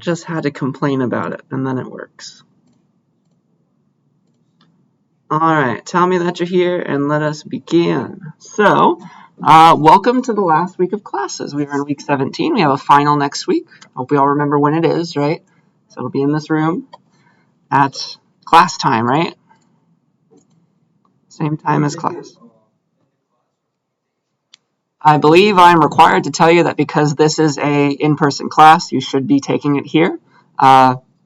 just had to complain about it, and then it works. All right, tell me that you're here, and let us begin. So, welcome to the last week of classes. We are in week 17. We have a final next week. Hope we all remember when it is, right? So it'll be in this room at class time, right? Same time as class. I believe I'm required to tell you that because this is a in-person class, you should be taking it here.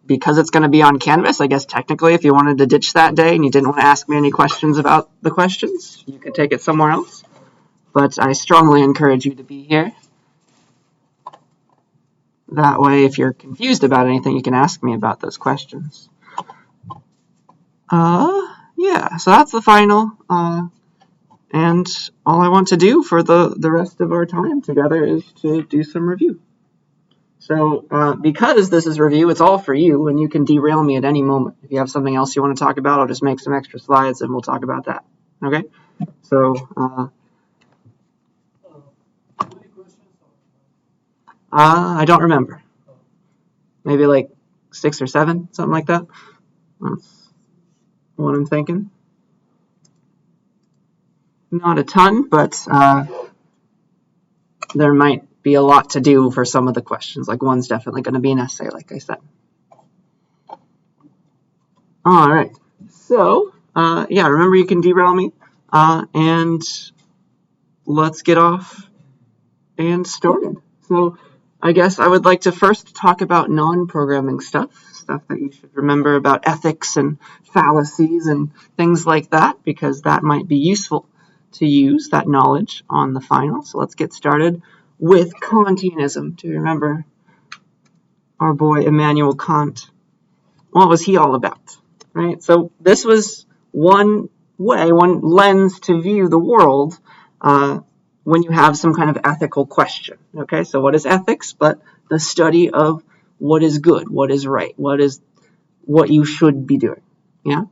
Because it's going to be on Canvas, I guess technically if you wanted to ditch that day and you didn't want to ask me any questions about the questions, you could take it somewhere else. But I strongly encourage you to be here. That way, if you're confused about anything, you can ask me about those questions. Yeah, so that's the final. And all I want to do for the rest of our time together is to do some review. So because this is review, it's all for you, and you can derail me at any moment. If you have something else you want to talk about, I'll just make some extra slides and we'll talk about that. Okay? So I don't remember. Maybe like 6 or 7, something like that. That's what I'm thinking. Not a ton, but there might be a lot to do for some of the questions. Like one's definitely going to be an essay, like I said. All right. So, yeah, remember you can derail me. And let's get off and started. So, I guess I would like to first talk about non-programming stuff that you should remember about ethics and fallacies and things like that, because that might be useful to use that knowledge on the final. So let's get started with Kantianism. Do you remember our boy Immanuel Kant? What was he all about? Right? So this was one lens to view the world when you have some kind of ethical question. Okay, so what is ethics? But the study of what is good, what is right, what you should be doing. Yeah.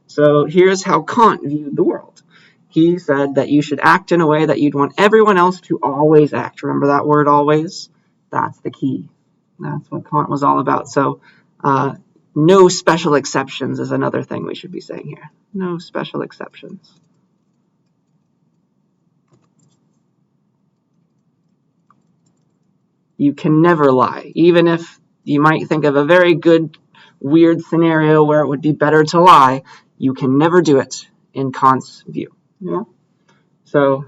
So here's how Kant viewed the world. He said that you should act in a way that you'd want everyone else to always act. Remember that word always? That's the key. That's what Kant was all about. So no special exceptions is another thing we should be saying here. No special exceptions. You can never lie. Even if you might think of a very good, weird scenario where it would be better to lie, you can never do it in Kant's view. Yeah? So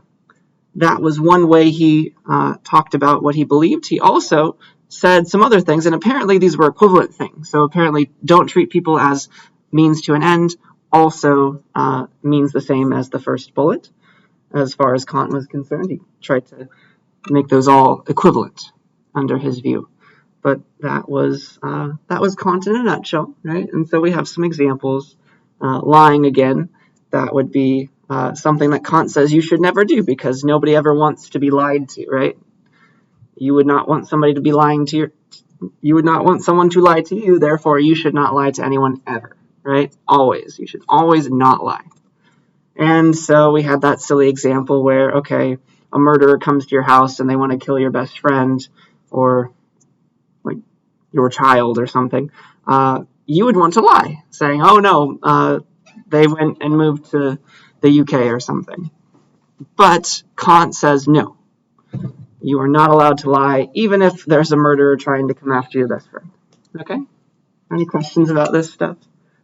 that was one way he talked about what he believed. He also said some other things, and apparently these were equivalent things. So apparently don't treat people as means to an end also means the same as the first bullet. As far as Kant was concerned, he tried to make those all equivalent under his view. But that was Kant in a nutshell, right? And so we have some examples. Lying again, that would be something that Kant says you should never do because nobody ever wants to be lied to, right? You would not want somebody to be lying to you would not want someone to lie to you, therefore you should not lie to anyone ever, right? Always. You should always not lie. And so we had that silly example where, okay, a murderer comes to your house and they want to kill your best friend or like your child or something. You would want to lie, saying, oh no, they went and moved to the UK or something. But Kant says no. You are not allowed to lie, even if there's a murderer trying to come after your best friend. Okay? Any questions about this stuff?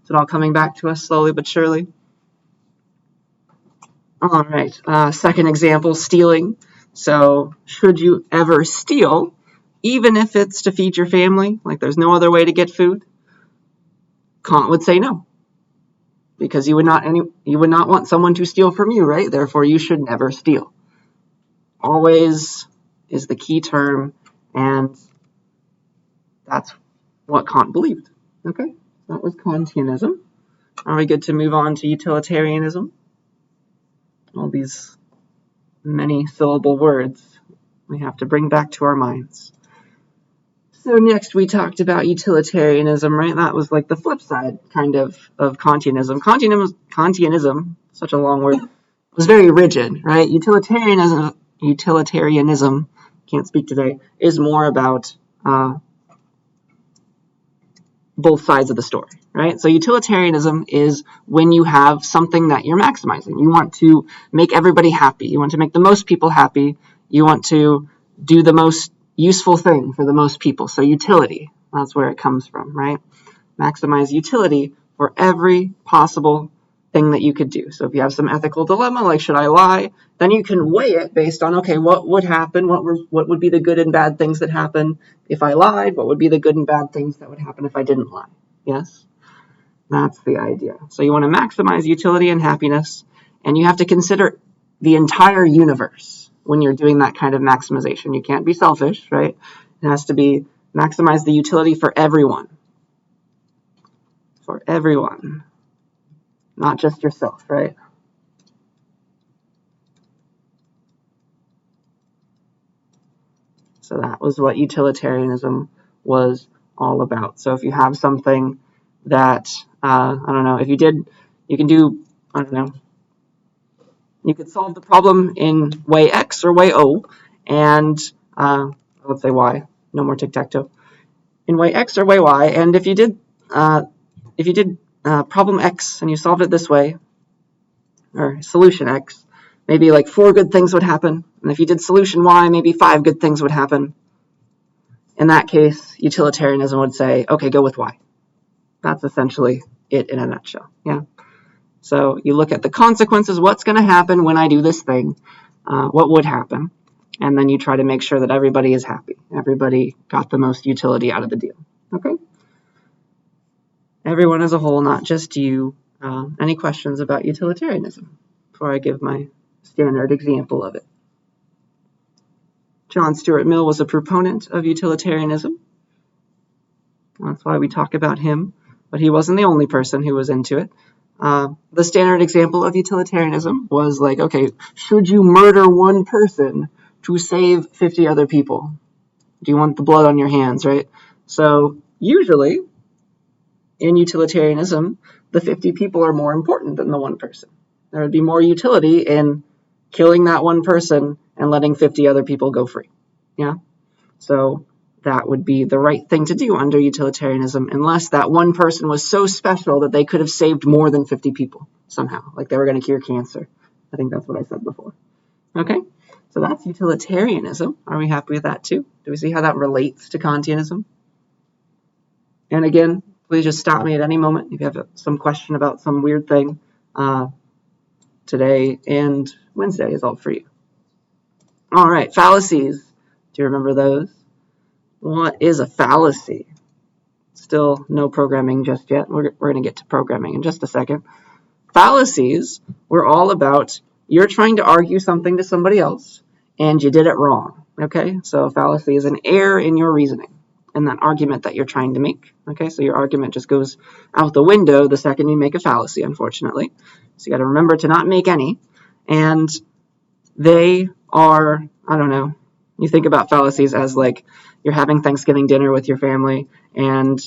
Is it all coming back to us slowly but surely? All right. Second example, stealing. So, should you ever steal, even if it's to feed your family, like there's no other way to get food? Kant would say no, because you would not want someone to steal from you, right? Therefore, you should never steal. Always is the key term, and that's what Kant believed. Okay, that was Kantianism. Are we good to move on to utilitarianism? All these many syllable words we have to bring back to our minds. So next we talked about utilitarianism, right? That was like the flip side kind of Kantianism. Kantianism, such a long word, was very rigid, right? Utilitarianism, can't speak today, is more about both sides of the story, right? So utilitarianism is when you have something that you're maximizing. You want to make everybody happy. You want to make the most people happy. You want to do the most useful thing for the most people. So utility, that's where it comes from, right? Maximize utility for every possible thing that you could do. So if you have some ethical dilemma, like should I lie, then you can weigh it based on, okay, what would happen? What would be the good and bad things that happen if I lied? What would be the good and bad things that would happen if I didn't lie? Yes? That's the idea. So you want to maximize utility and happiness, and you have to consider the entire universe when you're doing that kind of maximization. You can't be selfish, right? It has to be maximize the utility for everyone. For everyone. Not just yourself, right? So that was what utilitarianism was all about. So if you have something that, I don't know, if you did, you can do, I don't know, you could solve the problem in way X or way O, and let's say Y, no more tic-tac-toe, in way X or way Y, and if you did problem X and you solved it this way, or solution X, maybe like 4 good things would happen. And if you did solution Y, maybe 5 good things would happen. In that case, utilitarianism would say, okay, go with Y. That's essentially it in a nutshell. Yeah. So you look at the consequences, what's going to happen when I do this thing, what would happen, and then you try to make sure that everybody is happy. Everybody got the most utility out of the deal. Okay? Everyone as a whole, not just you. Any questions about utilitarianism before I give my standard example of it? John Stuart Mill was a proponent of utilitarianism. That's why we talk about him, but he wasn't the only person who was into it. The standard example of utilitarianism was like, okay, should you murder one person to save 50 other people? Do you want the blood on your hands, right? So usually in utilitarianism, the 50 people are more important than the one person. There would be more utility in killing that one person and letting 50 other people go free. Yeah? So that would be the right thing to do under utilitarianism, unless that one person was so special that they could have saved more than 50 people somehow, like they were going to cure cancer. I think that's what I said before. Okay? So that's utilitarianism. Are we happy with that too? Do we see how that relates to Kantianism? And again, please just stop me at any moment if you have some question about some weird thing. Today and Wednesday is all for you. All right, fallacies. Do you remember those? What is a fallacy? Still no programming just yet. We're going to get to programming in just a second. Fallacies were all about you're trying to argue something to somebody else and you did it wrong. Okay, so a fallacy is an error in your reasoning and that argument that you're trying to make. Okay, so your argument just goes out the window the second you make a fallacy, unfortunately. So you got to remember to not make any. And they are, I don't know, you think about fallacies as like you're having Thanksgiving dinner with your family and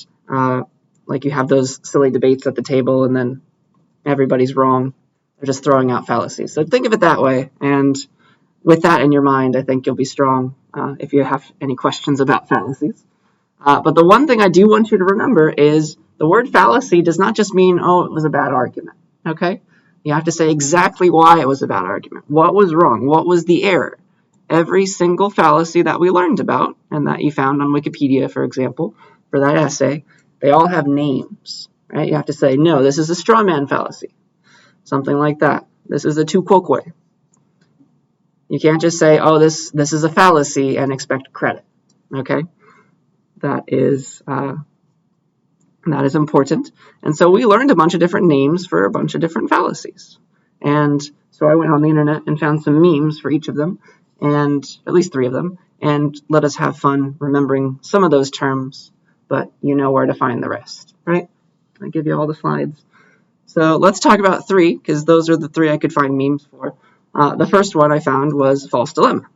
like you have those silly debates at the table and then everybody's wrong. They're just throwing out fallacies. So think of it that way. And with that in your mind, I think you'll be strong if you have any questions about fallacies. But the one thing I do want you to remember is the word fallacy does not just mean, oh, it was a bad argument. Okay? You have to say exactly why it was a bad argument. What was wrong? What was the error? Every single fallacy that we learned about and that you found on Wikipedia, for example, for that essay, they all have names, right? You have to say, no, this is a straw man fallacy, something like that. This is a tu quoque. You can't just say, oh, this is a fallacy and expect credit, okay? That is important. And so we learned a bunch of different names for a bunch of different fallacies. And so I went on the internet and found some memes for each of them, and at least 3 of them, and let us have fun remembering some of those terms, but you know where to find the rest, right? I give you all the slides. So let's talk about 3, because those are the 3 I could find memes for. The first one I found was false dilemma.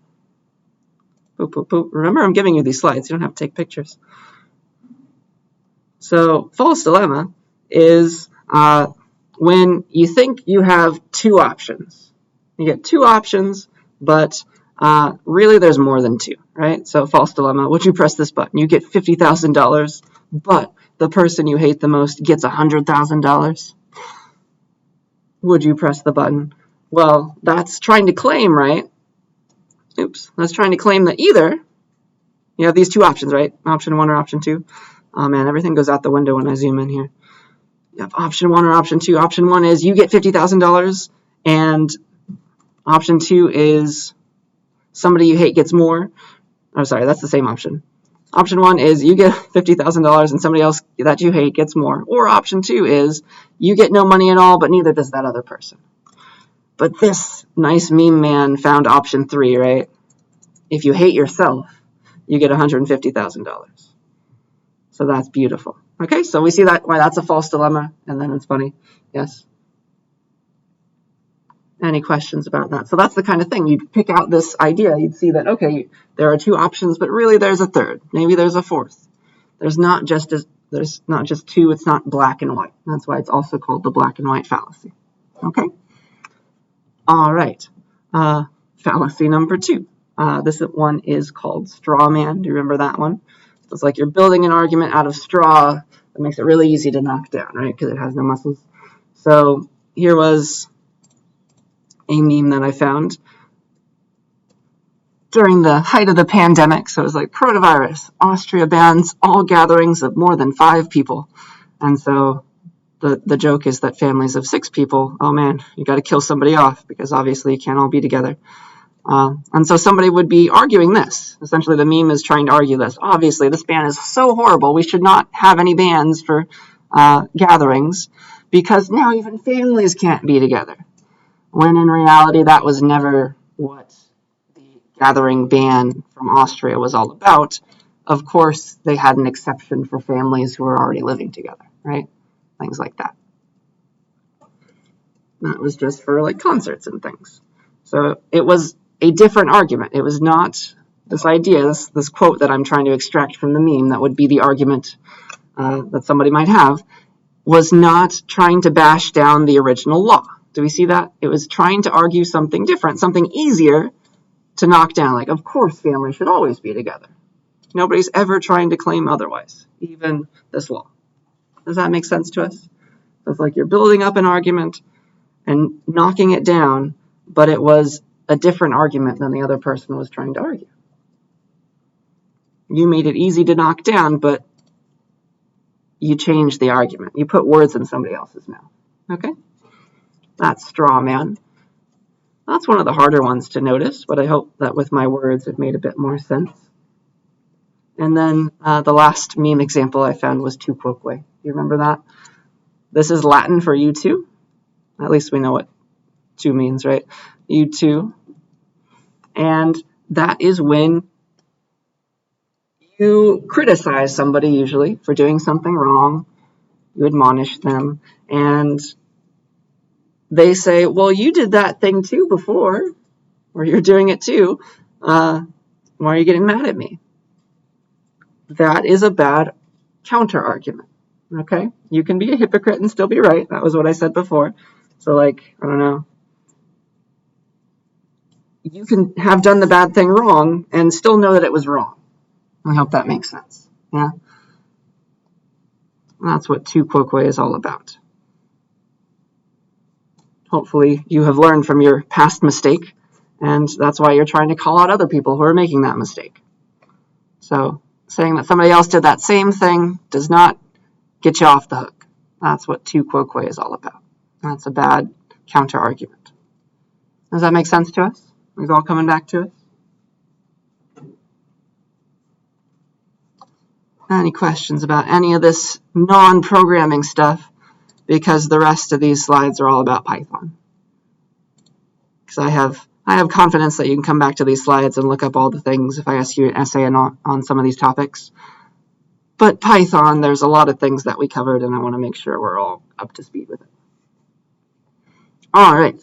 Boop, boop, boop. Remember, I'm giving you these slides. You don't have to take pictures. So false dilemma is when you think you have 2 options. You get 2 options, but really there's more than 2, right? So false dilemma, would you press this button? You get $50,000, but the person you hate the most gets $100,000, would you press the button? Well, that's trying to claim, right? Oops, that's trying to claim that either you have these two options, right? Option 1 or option 2. Oh man, everything goes out the window when I zoom in here. You have option 1 or option 2. Option 1 is you get $50,000, and option 2 is somebody you hate gets more. Oh, sorry, that's the same option. Option 1 is you get $50,000 and somebody else that you hate gets more. Or option 2 is you get no money at all, but neither does that other person. But this nice meme man found option 3, right? If you hate yourself, you get $150,000. So that's beautiful. Okay, so we see that why that's a false dilemma, and then it's funny. Yes? Any questions about that? So that's the kind of thing. You'd pick out this idea. You'd see that, okay, there are two options, but really there's a third. Maybe there's a fourth. There's not just two. It's not black and white. That's why it's also called the black and white fallacy. Okay? All right. Fallacy number 2. This one is called straw man. Do you remember that one? So it's like you're building an argument out of straw that makes it really easy to knock down, right? Because it has no muscles. So here was a meme that I found during the height of the pandemic. So it was like coronavirus. Austria bans all gatherings of more than 5 people. And so the joke is that families of 6 people, oh man, you got to kill somebody off because obviously you can't all be together. And so somebody would be arguing this. Essentially, the meme is trying to argue this. Obviously, this ban is so horrible. We should not have any bans for gatherings because now even families can't be together. When in reality, that was never what the gathering ban from Austria was all about. Of course, they had an exception for families who were already living together, right? Things like that. That was just for like concerts and things. So it was a different argument. It was not this idea, this quote that I'm trying to extract from the meme that would be the argument that somebody might have, was not trying to bash down the original law. Do we see that? It was trying to argue something different, something easier to knock down. Like, of course, families should always be together. Nobody's ever trying to claim otherwise, even this law. Does that make sense to us? It's like you're building up an argument and knocking it down, but it was a different argument than the other person was trying to argue. You made it easy to knock down, but you changed the argument. You put words in somebody else's mouth. Okay? That's straw man. That's one of the harder ones to notice, but I hope that with my words it made a bit more sense. And then the last meme example I found was tu quoque. Do you remember that? This is Latin for you too. At least we know what tu means, right? You too. And that is when you criticize somebody usually for doing something wrong. You admonish them, and they say, well, you did that thing too before, or you're doing it too. Why are you getting mad at me? That is a bad counter argument. Okay? You can be a hypocrite and still be right. That was what I said before. So, like, I don't know. You can have done the bad thing wrong and still know that it was wrong. I hope that makes sense. Yeah? That's what tu quoque is all about. Hopefully you have learned from your past mistake, and that's why you're trying to call out other people who are making that mistake. So saying that somebody else did that same thing does not get you off the hook. That's what tu quoque is all about. That's a bad counter argument. Does that make sense to us? Is it all coming back to us? Any questions about any of this non-programming stuff? Because the rest of these slides are all about Python. Because I have confidence that you can come back to these slides and look up all the things if I ask you an essay on some of these topics. But Python, there's a lot of things that we covered, and I want to make sure we're all up to speed with it. All right.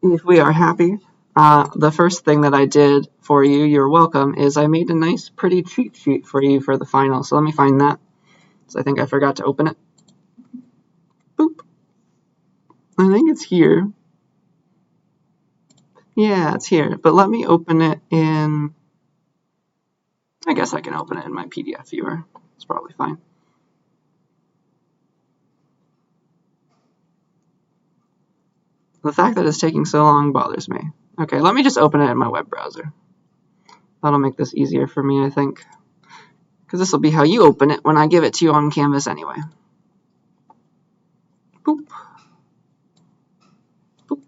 If we are happy, the first thing that I did for you, you're welcome, is I made a nice, pretty cheat sheet for you for the final. So let me find that. So I think I forgot to open it. Boop. I think it's here. Yeah, it's here. But let me open it in... I guess I can open it in my PDF viewer. It's probably fine. The fact that it's taking so long bothers me. Okay, let me just open it in my web browser. That'll make this easier for me, I think. Because this will be how you open it when I give it to you on Canvas anyway. Boop. Boop.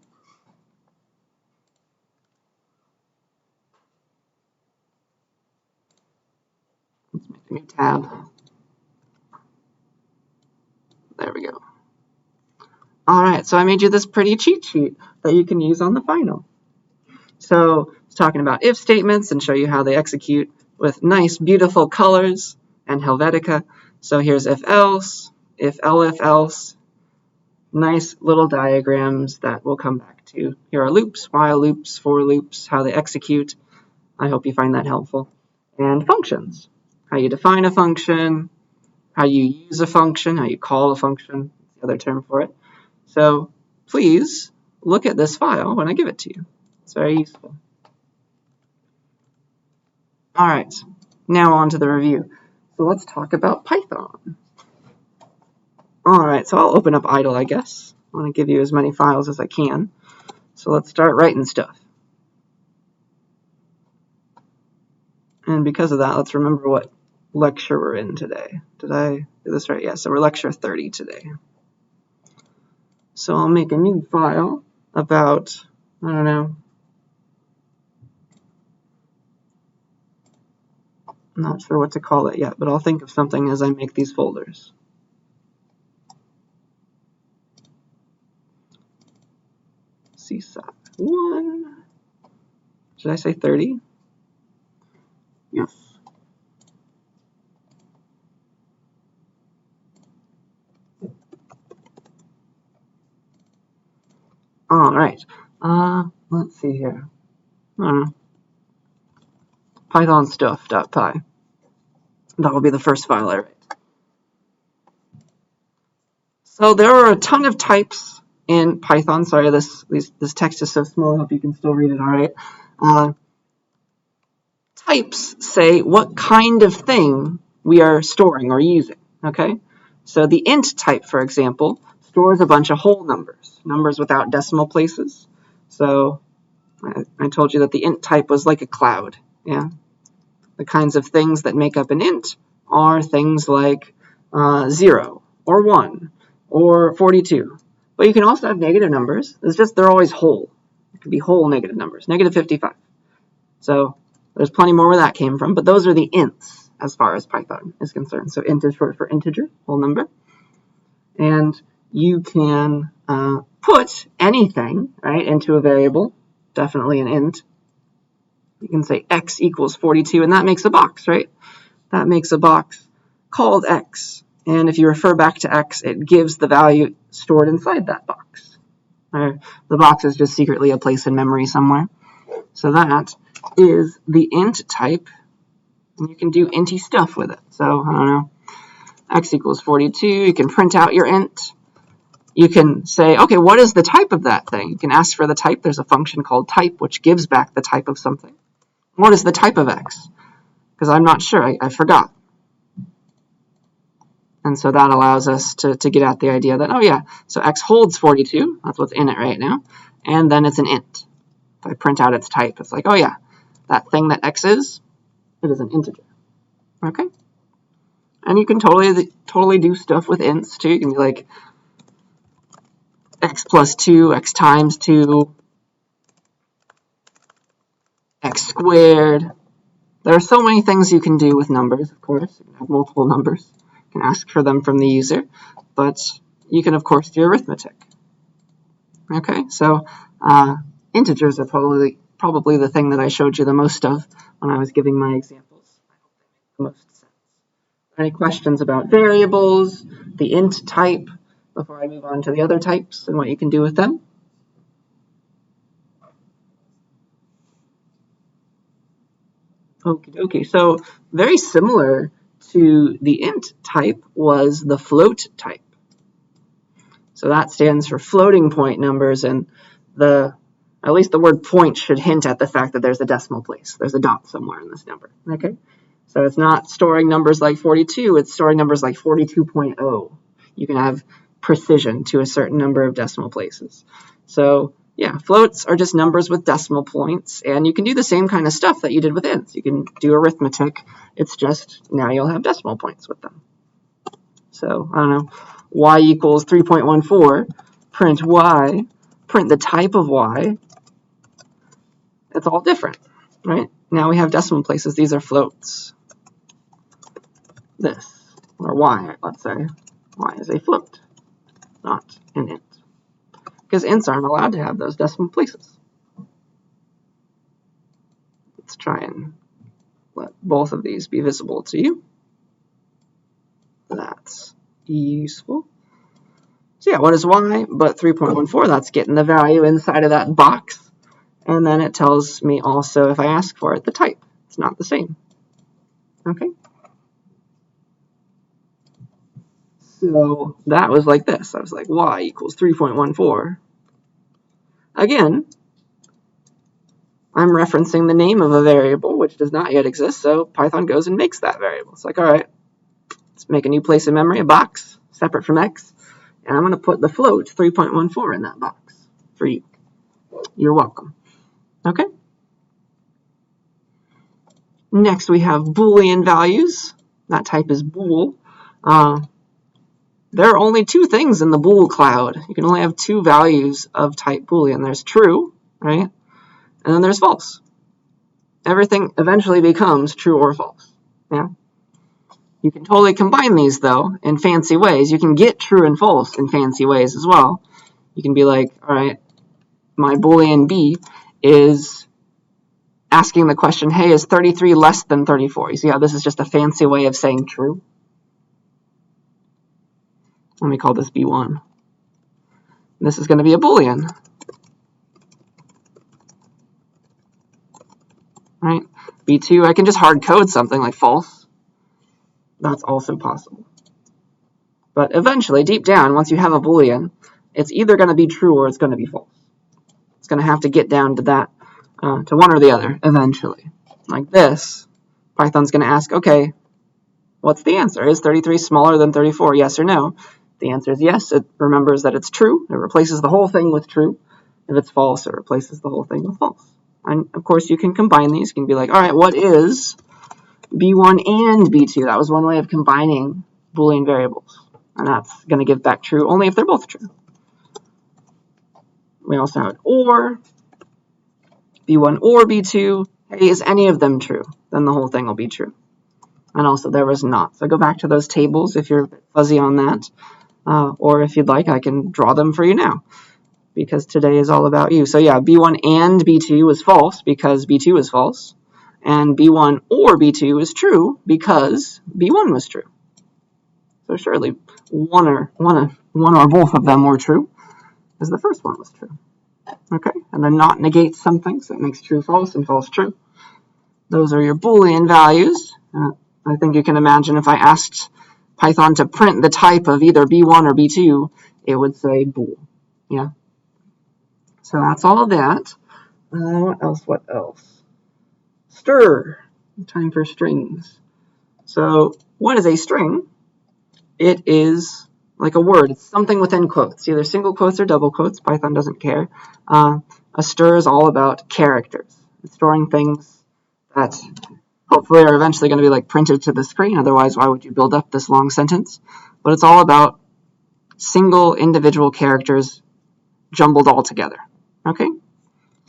Let's make a new tab. There we go. Alright, so I made you this pretty cheat sheet that you can use on the final. So it's talking about if statements and show you how they execute with nice, beautiful colors and Helvetica. So here's if else, if else, nice little diagrams that we'll come back to. Here are loops, while loops, for loops, how they execute. I hope you find that helpful. And functions, how you define a function, how you use a function, how you call a function, the other term for it. So please look at this file when I give it to you. It's very useful. All right, now on to the review. So let's talk about Python. All right, so I'll open up idle, I guess. I want to give you as many files as I can. So let's start writing stuff. And because of that, let's remember what lecture we're in today. Did I do this right? Yeah, so we're lecture 30 today. So I'll make a new file about, I don't know, I'm not sure what to call it yet, but I'll think of something as I make these folders. CSCI1. Should I say 30? Yes. All right. Let's see here. Python stuff.py. That will be the first file I write. So there are a ton of types in Python. Sorry, this text is so small. I hope you can still read it all right. Types say what kind of thing we are storing or using. Okay. So the int type, for example, stores a bunch of whole numbers, numbers without decimal places. So I told you that the int type was like a cloud. Yeah. The kinds of things that make up an int are things like 0 or 1 or 42. But you can also have negative numbers. It's just they're always whole. It could be whole negative numbers, negative 55. So there's plenty more where that came from, but those are the ints as far as Python is concerned. So int is short for integer, whole number. And you can put anything, right, into a variable, definitely an int. You can say x equals 42, and that makes a box, right? That makes a box called x. And if you refer back to x, it gives the value stored inside that box. The box is just secretly a place in memory somewhere. So that is the int type. And you can do inty stuff with it. So, I don't know, x equals 42. You can print out your int. You can say, okay, what is the type of that thing? You can ask for the type. There's a function called type, which gives back the type of something. What is the type of x? Because I'm not sure. I forgot. And so that allows us to get at the idea that, oh yeah, so x holds 42. That's what's in it right now. And then it's an int. If I print out its type, it's like, oh yeah, that thing that x is, it is an integer. Okay? And you can totally do stuff with ints too. You can be like x plus 2, x times 2, x squared. There are so many things you can do with numbers, of course. You can have multiple numbers. You can ask for them from the user. But you can, of course, do arithmetic. Okay, so integers are probably the thing that I showed you the most of when I was giving my examples. I hope they make the most sense. Any questions about variables, the int type, before I move on to the other types and what you can do with them? Okie dokie. So very similar to the int type was the float type. So that stands for floating point numbers, and at least the word point should hint at the fact that there's a decimal place. There's a dot somewhere in this number. Okay. So it's not storing numbers like 42, it's storing numbers like 42.0. You can have precision to a certain number of decimal places. So yeah, floats are just numbers with decimal points, and you can do the same kind of stuff that you did with ints. You can do arithmetic, it's just now you'll have decimal points with them. So, I don't know, y equals 3.14, print y, print the type of y. It's all different, right? Now we have decimal places. These are floats. This, or y, let's say, y is a float, not an int. Because ints aren't allowed to have those decimal places. Let's try and let both of these be visible to you. That's useful. So yeah, what is y but 3.14? That's getting the value inside of that box. And then it tells me also, if I ask for it, the type. It's not the same. Okay? So that was like this. I was like, y equals 3.14. Again, I'm referencing the name of a variable, which does not yet exist, so Python goes and makes that variable. It's like, all right, let's make a new place in memory, a box, separate from x, and I'm going to put the float 3.14 in that box for you. You're welcome. Okay? Next, we have Boolean values. That type is bool. There are only two things in the bool cloud. You can only have two values of type Boolean. There's true, right? And then there's false. Everything eventually becomes true or false. Yeah. You can totally combine these, though, in fancy ways. You can get true and false in fancy ways as well. You can be like, all right, my Boolean B is asking the question, hey, is 33 less than 34? You see how this is just a fancy way of saying true? Let me call this B1. This is going to be a Boolean. Right? B2, I can just hard code something like false. That's also possible. But eventually, deep down, once you have a Boolean, it's either going to be true or it's going to be false. It's going to have to get down to that, to one or the other, eventually. Like this, Python's going to ask, okay, what's the answer? Is 33 smaller than 34, yes or no? The answer is yes. It remembers that it's true. It replaces the whole thing with true. If it's false, it replaces the whole thing with false. And of course, you can combine these. You can be like, all right, what is B1 and B2? That was one way of combining Boolean variables. And that's going to give back true only if they're both true. We also have or, B1 or B2. Hey, is any of them true? Then the whole thing will be true. And also there was not. So go back to those tables if you're fuzzy on that. Or if you'd like, I can draw them for you now, because today is all about you. So yeah, B1 and B2 is false because B2 is false, and B1 or B2 is true because B1 was true. So surely one or both of them were true, because the first one was true. Okay, and then not negates something, so it makes true false and false true. Those are your Boolean values. I think you can imagine if I asked Python to print the type of either B1 or B2, it would say bool. Yeah. So that's all of that. What else? Stir. Time for strings. So what is a string? It is like a word. It's something within quotes, either single quotes or double quotes. Python doesn't care. A stir is all about characters. It's storing things that hopefully are eventually going to be like printed to the screen. Otherwise, why would you build up this long sentence? But it's all about single individual characters jumbled all together. Okay?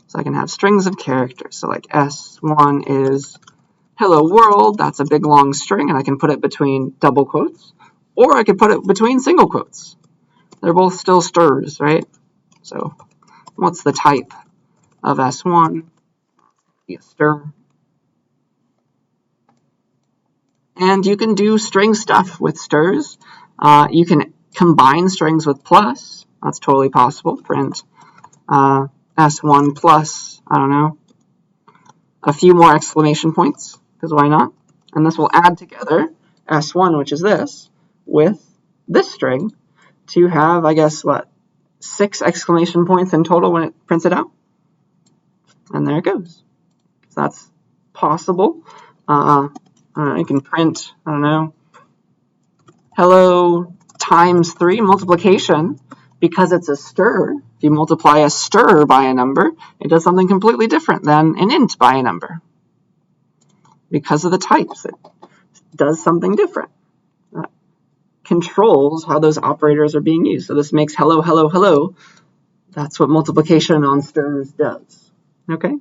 So I can have strings of characters. So like S1 is hello world. That's a big long string, and I can put it between double quotes, or I could put it between single quotes. They're both still stirs, right? So what's the type of S1? Be a stir. And you can do string stuff with stirs. You can combine strings with plus. That's totally possible. Print S1 plus, I don't know, a few more exclamation points, because why not? And this will add together S1, which is this, with this string to have, I guess, 6 exclamation points in total when it prints it out. And there it goes. So that's possible. You can print, I don't know, hello times 3 multiplication. Because it's a stir, if you multiply a stir by a number, it does something completely different than an int by a number. Because of the types, it does something different. Controls how those operators are being used. So this makes hello, hello, hello. That's what multiplication on stirs does. Okay?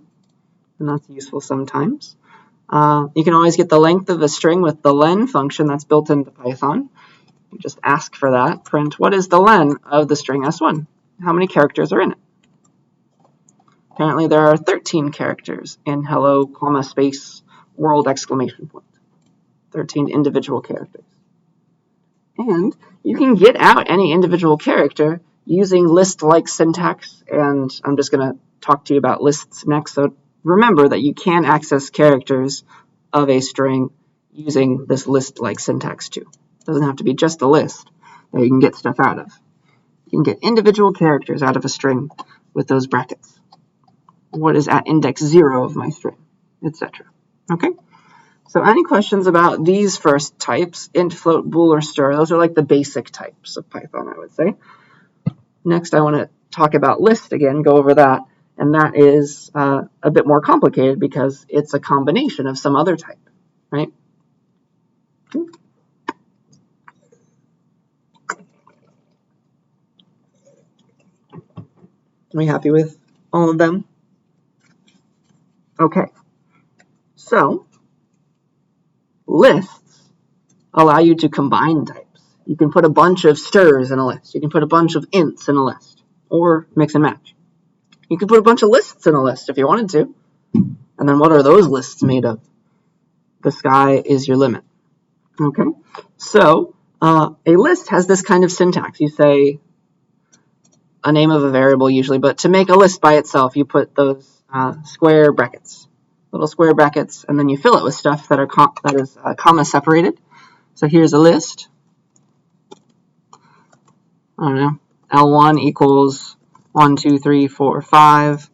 And that's useful sometimes. You can always get the length of a string with the len function that's built into Python. You just ask for that. Print, what is the len of the string S1? How many characters are in it? Apparently there are 13 characters in hello, comma, space, world, exclamation point. 13 individual characters. And you can get out any individual character using list-like syntax, and I'm just going to talk to you about lists next. So remember that you can access characters of a string using this list-like syntax too. It doesn't have to be just a list that you can get stuff out of. You can get individual characters out of a string with those brackets. What is at index 0 of my string, etc. Okay? So any questions about these first types, int, float, bool, or stir? Those are like the basic types of Python, I would say. Next, I want to talk about list again, go over that. And that is a bit more complicated because it's a combination of some other type, right? Okay. Are we happy with all of them? Okay. So, lists allow you to combine types. You can put a bunch of stirs in a list. You can put a bunch of ints in a list, or mix and match. You can put a bunch of lists in a list if you wanted to. And then what are those lists made of? The sky is your limit. Okay, so a list has this kind of syntax. You say a name of a variable usually, but to make a list by itself, you put those square brackets, little square brackets, and then you fill it with stuff that is comma separated. So here's a list. I don't know, L1 equals 1, 2, 3, 4, 5,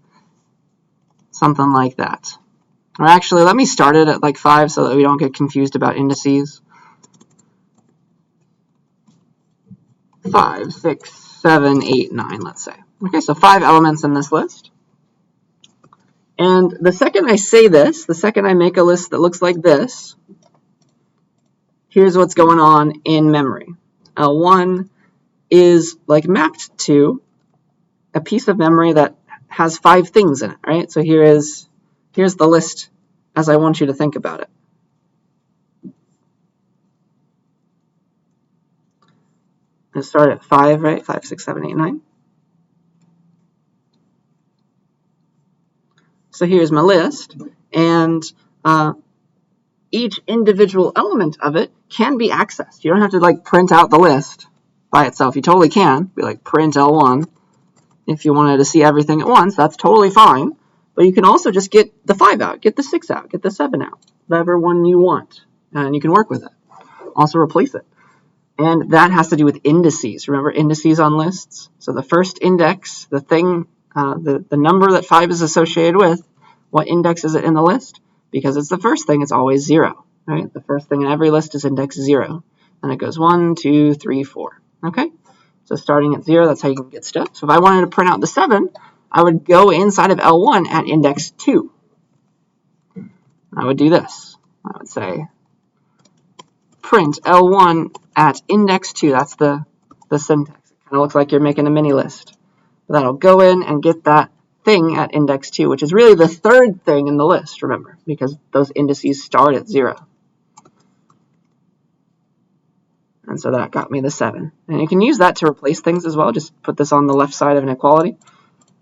something like that. Or actually, let me start it at like 5 so that we don't get confused about indices. 5, 6, 7, 8, 9, let's say. Okay, so 5 elements in this list. And the second I say this, the second I make a list that looks like this, here's what's going on in memory. L1 is like mapped to a piece of memory that has 5 things in it, right? So here's the list as I want you to think about it. I start at 5, right? 5, 6, 7, 8, 9. So here's my list, and each individual element of it can be accessed. You don't have to like print out the list by itself. You totally can. Be like print L1. If you wanted to see everything at once, that's totally fine. But you can also just get the 5 out, get the 6 out, get the 7 out, whatever one you want, and you can work with it. Also replace it. And that has to do with indices. Remember indices on lists? So the first index, the thing, the number that 5 is associated with, what index is it in the list? Because it's the first thing, it's always 0, right? The first thing in every list is index 0. And it goes 1, 2, 3, 4. Okay? So starting at 0, that's how you can get stuff. So if I wanted to print out the 7, I would go inside of L1 at index 2. I would do this. I would say print L1 at index 2. That's the syntax. It kind of looks like you're making a mini list. But that'll go in and get that thing at index 2, which is really the third thing in the list, remember, because those indices start at 0. And so that got me the 7. And you can use that to replace things as well. Just put this on the left side of an equality,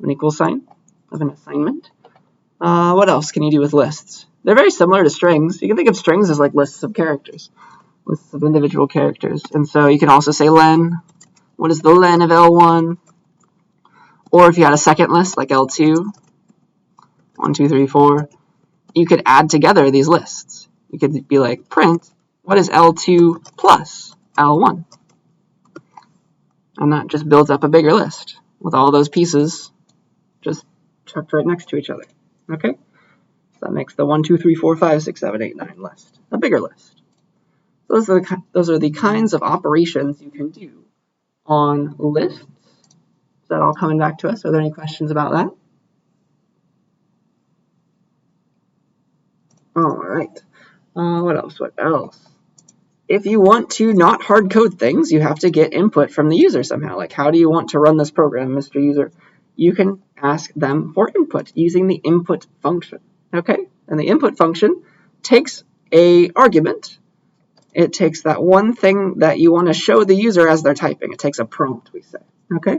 an equal sign of an assignment. What else can you do with lists? They're very similar to strings. You can think of strings as like lists of characters, lists of individual characters. And so you can also say len. What is the len of L1? Or if you had a second list, like L2, 1, 2, 3, 4, you could add together these lists. You could be like, print, what is L2 plus L1? And that just builds up a bigger list with all those pieces just chucked right next to each other. Okay? So that makes the 1, 2, 3, 4, 5, 6, 7, 8, 9 list a bigger list. Those are the kinds of operations you can do on lists. Is that all coming back to us? Are there any questions about that? All right. What else? What else? If you want to not hard code things, you have to get input from the user somehow. Like, how do you want to run this program, Mr. User? You can ask them for input using the input function. Okay? And the input function takes an argument. It takes that one thing that you want to show the user as they're typing. It takes a prompt, we say. Okay?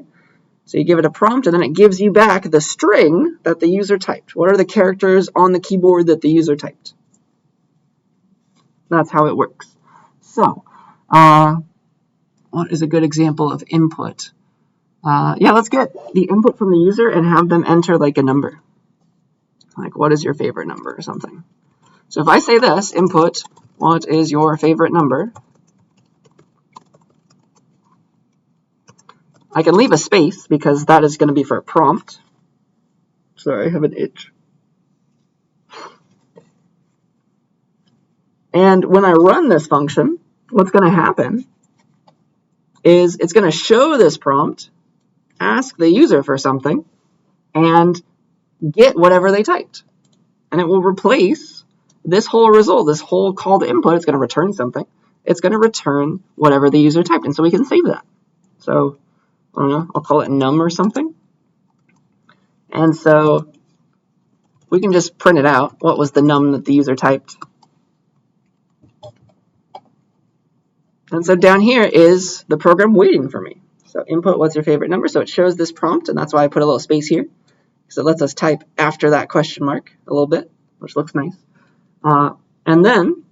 So you give it a prompt, and then it gives you back the string that the user typed. What are the characters on the keyboard that the user typed? That's how it works. So, what is a good example of input? Yeah, let's get the input from the user and have them enter like a number. Like, what is your favorite number or something? So if I say this, input, what is your favorite number? I can leave a space because that is going to be for a prompt. Sorry, I have an itch. And when I run this function, what's going to happen is it's going to show this prompt, ask the user for something, and get whatever they typed. And it will replace this whole result, this whole call to input. It's going to return something. It's going to return whatever the user typed. And so we can save that. So, I don't know, I'll call it num or something. And so we can just print it out. What was the num that the user typed? And so down here is the program waiting for me. So input, what's your favorite number? So it shows this prompt, and that's why I put a little space here. So it lets us type after that question mark a little bit, which looks nice. And then,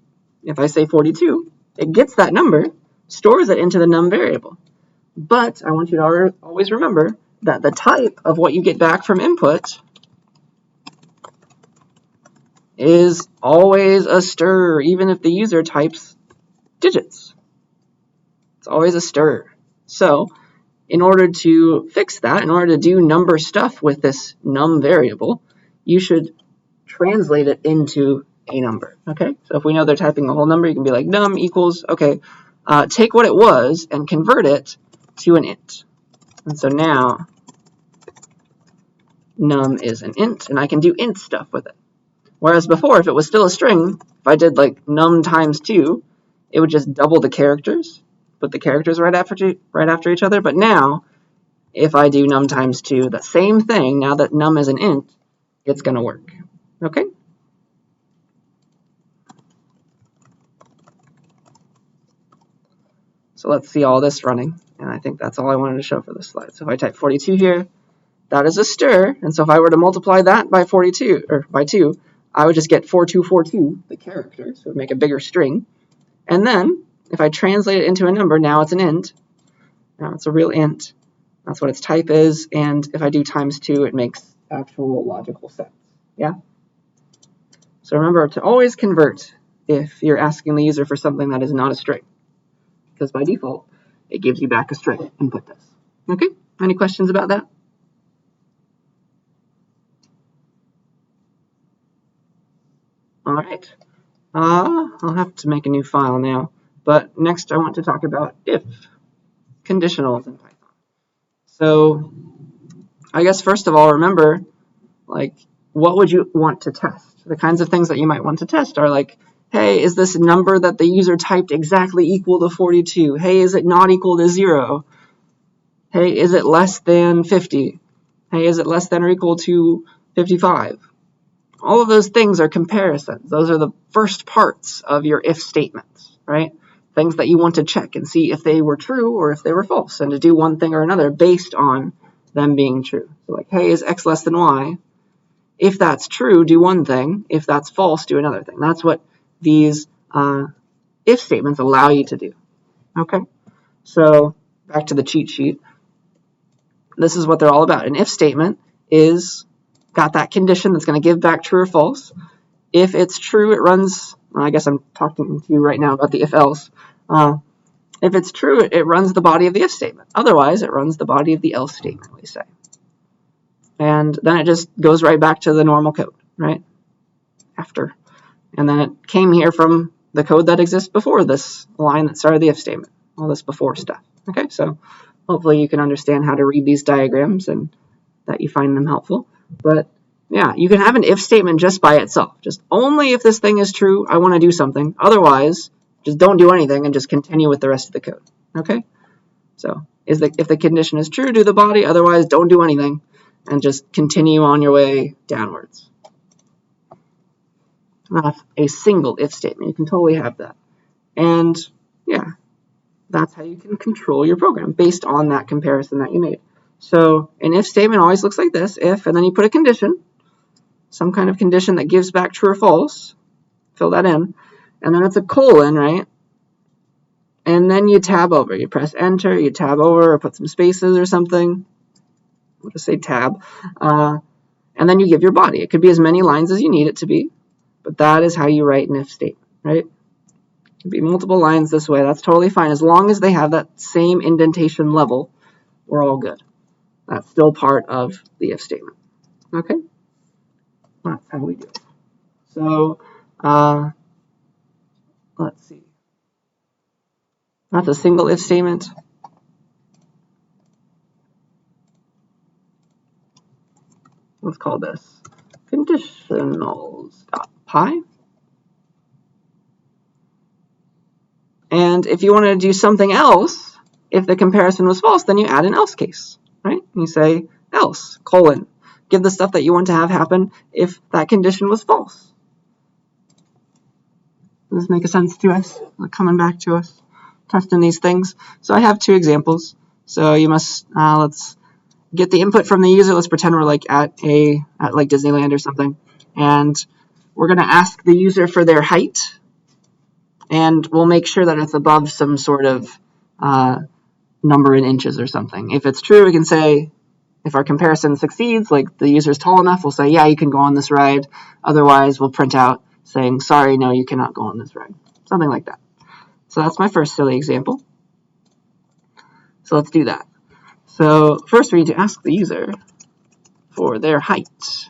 if I say 42, it gets that number, stores it into the num variable. But I want you to always remember that the type of what you get back from input is always a stir, even if the user types digits. It's always a stir. So in order to fix that, in order to do number stuff with this num variable, you should translate it into a number. Okay, so if we know they're typing a whole number, you can be like num equals, okay, take what it was and convert it to an int. And so now num is an int, and I can do int stuff with it. Whereas before, if it was still a string, if I did like num times 2, it would just double the characters, put the characters right after each other. But now, if I do num times 2, the same thing, now that num is an int, it's going to work. Okay? So let's see all this running. And I think that's all I wanted to show for this slide. So if I type 42 here, that is a stir. And so if I were to multiply that by 42, or by 2, I would just get 4242, the character. So it would make a bigger string. And then, if I translate it into a number, now it's an int. Now it's a real int. That's what its type is. And if I do times 2, it makes actual logical sense. Yeah? So remember to always convert if you're asking the user for something that is not a string. Because by default, it gives you back a string. Input this. Okay? Any questions about that? All right. I'll have to make a new file now. But next I want to talk about if conditionals in Python. So I guess first of all, remember, like, what would you want to test? The kinds of things that you might want to test are like, hey, is this number that the user typed exactly equal to 42? Hey, is it not equal to 0? Hey, is it less than 50? Hey, is it less than or equal to 55? All of those things are comparisons. Those are the first parts of your if statements, right? Things that you want to check and see if they were true or if they were false, and to do one thing or another based on them being true. So like, hey, is x less than y? If that's true, do one thing. If that's false, do another thing. That's what these if statements allow you to do. Okay? So back to the cheat sheet. This is what they're all about. An if statement is got that condition that's going to give back true or false. If it's true, it runs, well, I guess I'm talking to you right now about the if else. If it's true, it runs the body of the if statement. Otherwise, it runs the body of the else statement, we say. And then it just goes right back to the normal code, right? after. And then it came here from the code that exists before this line that started the if statement, all this before stuff. Okay, so hopefully you can understand how to read these diagrams and that you find them helpful. But yeah, you can have an if statement just by itself. Just only if this thing is true, I want to do something. Otherwise, just don't do anything and just continue with the rest of the code. Okay? So if the condition is true, do the body. Otherwise, don't do anything and just continue on your way downwards. That's a single if statement. You can totally have that. And yeah, that's how you can control your program based on that comparison that you made. So an if statement always looks like this, if, and then you put a condition, some kind of condition that gives back true or false, fill that in, and then it's a colon, right? And then you tab over, you press enter, you tab over, or put some spaces or something, we'll just say tab, and then you give your body. It could be as many lines as you need it to be, but that is how you write an if statement, right? It could be multiple lines this way, that's totally fine. As long as they have that same indentation level, we're all good. That's still part of the if statement. Okay? That's how we do it. So, let's see. That's a single if statement. Let's call this conditionals.py. And if you wanted to do something else, if the comparison was false, then you add an else case, right? You say else, colon. Give the stuff that you want to have happen if that condition was false. Does this make sense to us? Coming back to us, testing these things. So I have two examples. So you must, let's get the input from the user. Let's pretend we're like at like Disneyland or something. And we're going to ask the user for their height. And we'll make sure that it's above some sort of number in inches or something. If it's true, we can say, if our comparison succeeds, like the user is tall enough, we'll say, yeah, you can go on this ride. Otherwise, we'll print out saying, sorry, no, you cannot go on this ride. Something like that. So that's my first silly example. So let's do that. So first we need to ask the user for their height.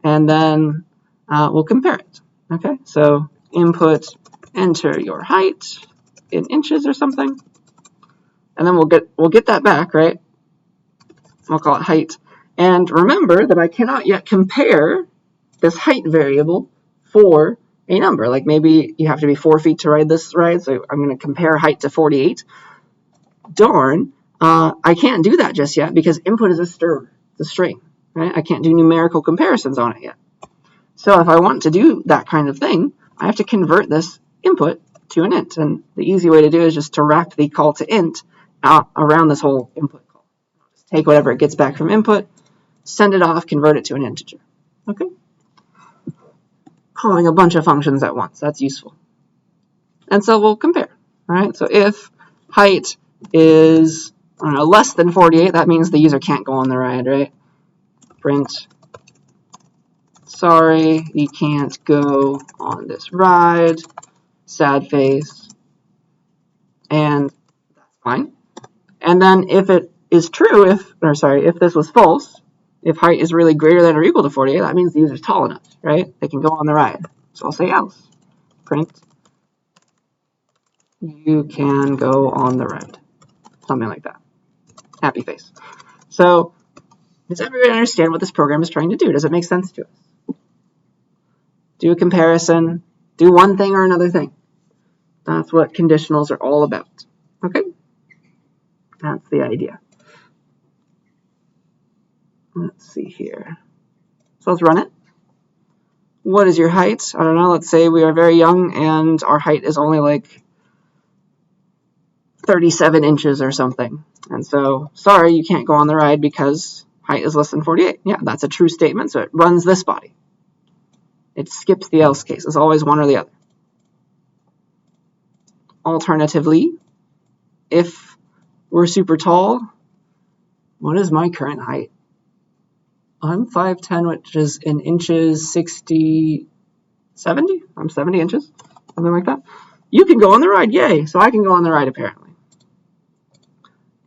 And then we'll compare it. Okay, so input, enter your height in inches or something. And then we'll get that back, right? We'll call it height. And remember that I cannot yet compare this height variable for a number. Like maybe you have to be 4 feet to ride this ride, so I'm going to compare height to 48. Darn, I can't do that just yet because input is a string, right? I can't do numerical comparisons on it yet. So if I want to do that kind of thing, I have to convert this input to an int. And the easy way to do it is just to wrap the call to int around this whole input call. Just take whatever it gets back from input, send it off, convert it to an integer. Okay? Calling a bunch of functions at once. That's useful. And so we'll compare. All right? So if height is, I don't know, less than 48, that means the user can't go on the ride, right? Print, sorry, you can't go on this ride, sad face, and that's fine. And then if it is true, if this was false, if height is really greater than or equal to 48, that means the user's tall enough, right? They can go on the ride. So I'll say else. Print, you can go on the ride. Something like that. Happy face. So does everybody understand what this program is trying to do? Does it make sense to us? Do a comparison. Do one thing or another thing. That's what conditionals are all about. Okay? That's the idea. Let's see here. So let's run it. What is your height? I don't know. Let's say we are very young and our height is only like 37 inches or something. And so, sorry, you can't go on the ride because height is less than 48. Yeah, that's a true statement, so it runs this body. It skips the else case. It's always one or the other. Alternatively, if we're super tall, what is my current height? I'm 5'10", which is in inches 70? I'm 70 inches, something like that. You can go on the ride, yay! So I can go on the ride, apparently.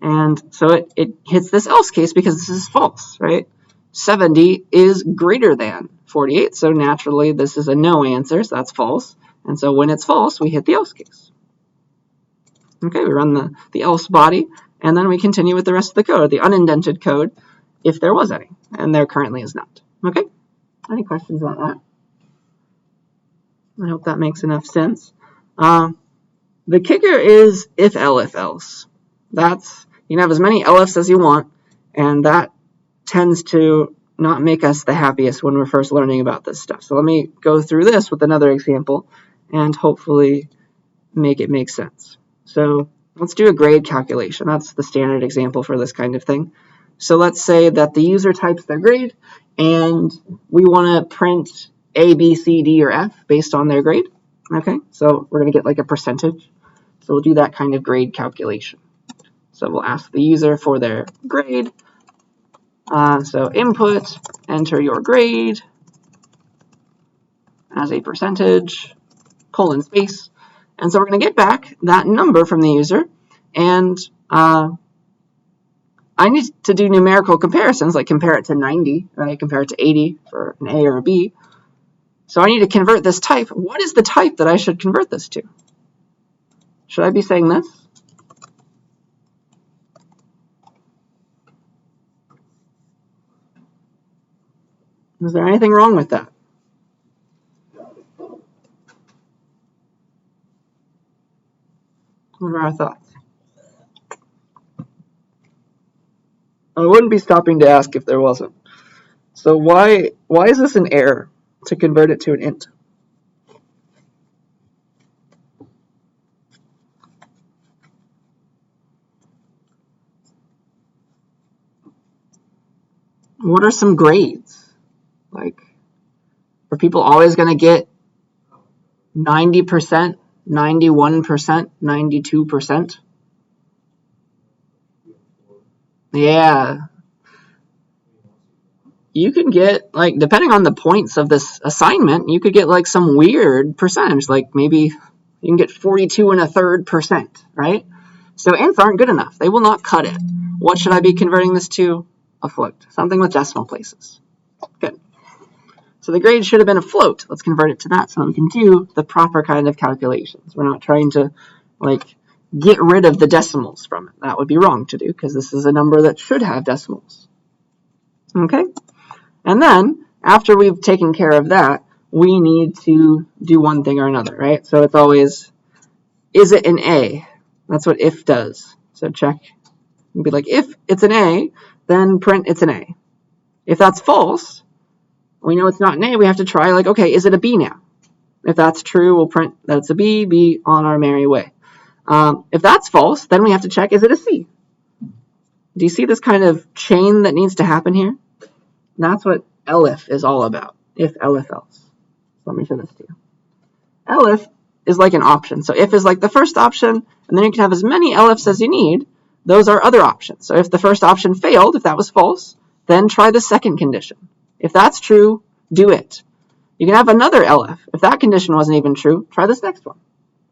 And so it hits this else case because this is false, right? 70 is greater than 48. So naturally, this is a no answer, so that's false. And so when it's false, we hit the else case. Okay, we run the else body, and then we continue with the rest of the code, the unindented code, if there was any, and there currently is not. Okay, any questions about that? I hope that makes enough sense. The kicker is if else. That's, you can have as many elifs as you want, and that tends to not make us the happiest when we're first learning about this stuff. So let me go through this with another example and hopefully make it make sense. So let's do a grade calculation. That's the standard example for this kind of thing. So let's say that the user types their grade and we want to print A, B, C, D, or F based on their grade. Okay, so we're going to get like a percentage. So we'll do that kind of grade calculation. So we'll ask the user for their grade. So input, enter your grade as a percentage, colon space. And so we're going to get back that number from the user. And I need to do numerical comparisons, like compare it to 90, right? Compare it to 80 for an A or a B. So I need to convert this type. What is the type that I should convert this to? Should I be saying this? Is there anything wrong with that? What are our thoughts? I wouldn't be stopping to ask if there wasn't. So why is this an error to convert it to an int? What are some grades? Like, are people always going to get 90%, 91%, 92%? Yeah. You could get, like, depending on the points of this assignment, you could get, like, some weird percentage. Like, maybe you can get 42.33%, right? So ints aren't good enough. They will not cut it. What should I be converting this to? A float. Something with decimal places. Good. So the grade should have been a float. Let's convert it to that so that we can do the proper kind of calculations. We're not trying to, like, get rid of the decimals from it. That would be wrong to do because this is a number that should have decimals. Okay? And then, after we've taken care of that, we need to do one thing or another, right? So it's always, is it an A? That's what if does. So check. It'd be like, if it's an A, then print it's an A. If that's false, we know it's not an A, we have to try, like, okay, is it a B now? If that's true, we'll print that it's a B, B on our merry way. If that's false, then we have to check, is it a C? Do you see this kind of chain that needs to happen here? That's what elif is all about, if elif else. Let me show this to you. Elif is like an option. So if is like the first option, and then you can have as many elifs as you need. Those are other options. So if the first option failed, if that was false, then try the second condition. If that's true, do it. You can have another elif. If that condition wasn't even true, try this next one.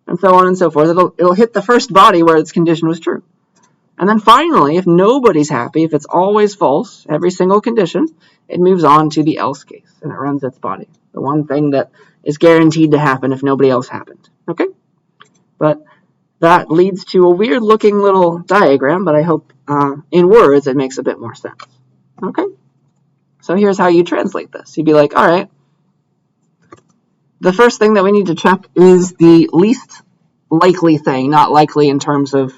And so on and so forth. It'll hit the first body where its condition was true. And then finally, if nobody's happy, if it's always false, every single condition, it moves on to the else case, and it runs its body. The one thing that is guaranteed to happen if nobody else happened. Okay? But that leads to a weird-looking little diagram, but I hope in words it makes a bit more sense. Okay? So here's how you translate this. You'd be like, all right, the first thing that we need to check is the least likely thing, not likely in terms of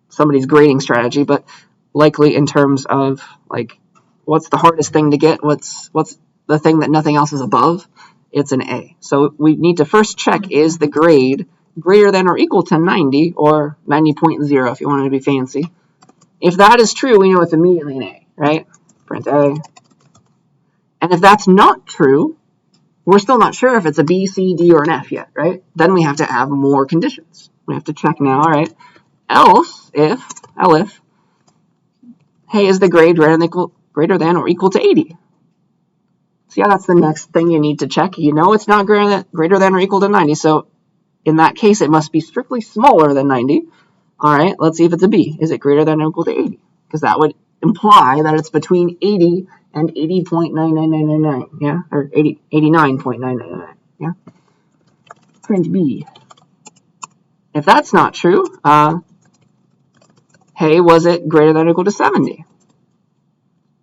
somebody's grading strategy, but likely in terms of, like, what's the hardest thing to get? What's the thing that nothing else is above? It's an A. So we need to first check, is the grade greater than or equal to 90, or 90.0 if you wanted to be fancy. If that is true, we know it's immediately an A, right? Print A. And if that's not true, we're still not sure if it's a B, C, D, or an F yet, right? Then we have to have more conditions. We have to check now, all right? Else, elif, hey, is the grade greater than or equal to 80? So yeah, that's the next thing you need to check. You know it's not greater than or equal to 90, so in that case, it must be strictly smaller than 90. All right, let's see if it's a B. Is it greater than or equal to 80? Because that would imply that it's between 80 and 80.99999, yeah? Or 89.999, yeah? Print B. If that's not true, hey, was it greater than or equal to 70?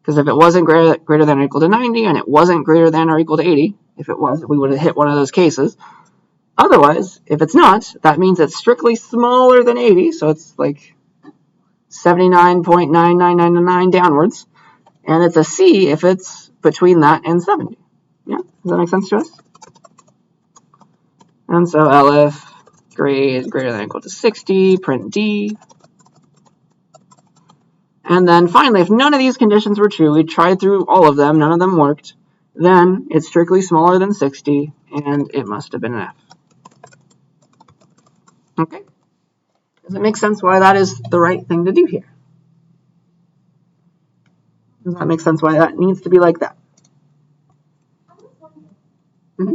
Because if it wasn't greater than or equal to 90, and it wasn't greater than or equal to 80, if it was, we would have hit one of those cases. Otherwise, if it's not, that means it's strictly smaller than 80, so it's like 79.9999 downwards, and it's a C if it's between that and 70. Yeah, does that make sense to us? And so LF grade greater than or equal to 60, print D. And then finally, if none of these conditions were true, we tried through all of them, none of them worked, then it's strictly smaller than 60, and it must have been an F. Okay? Does it make sense why that is the right thing to do here? Does that make sense why that needs to be like that? Mm-hmm.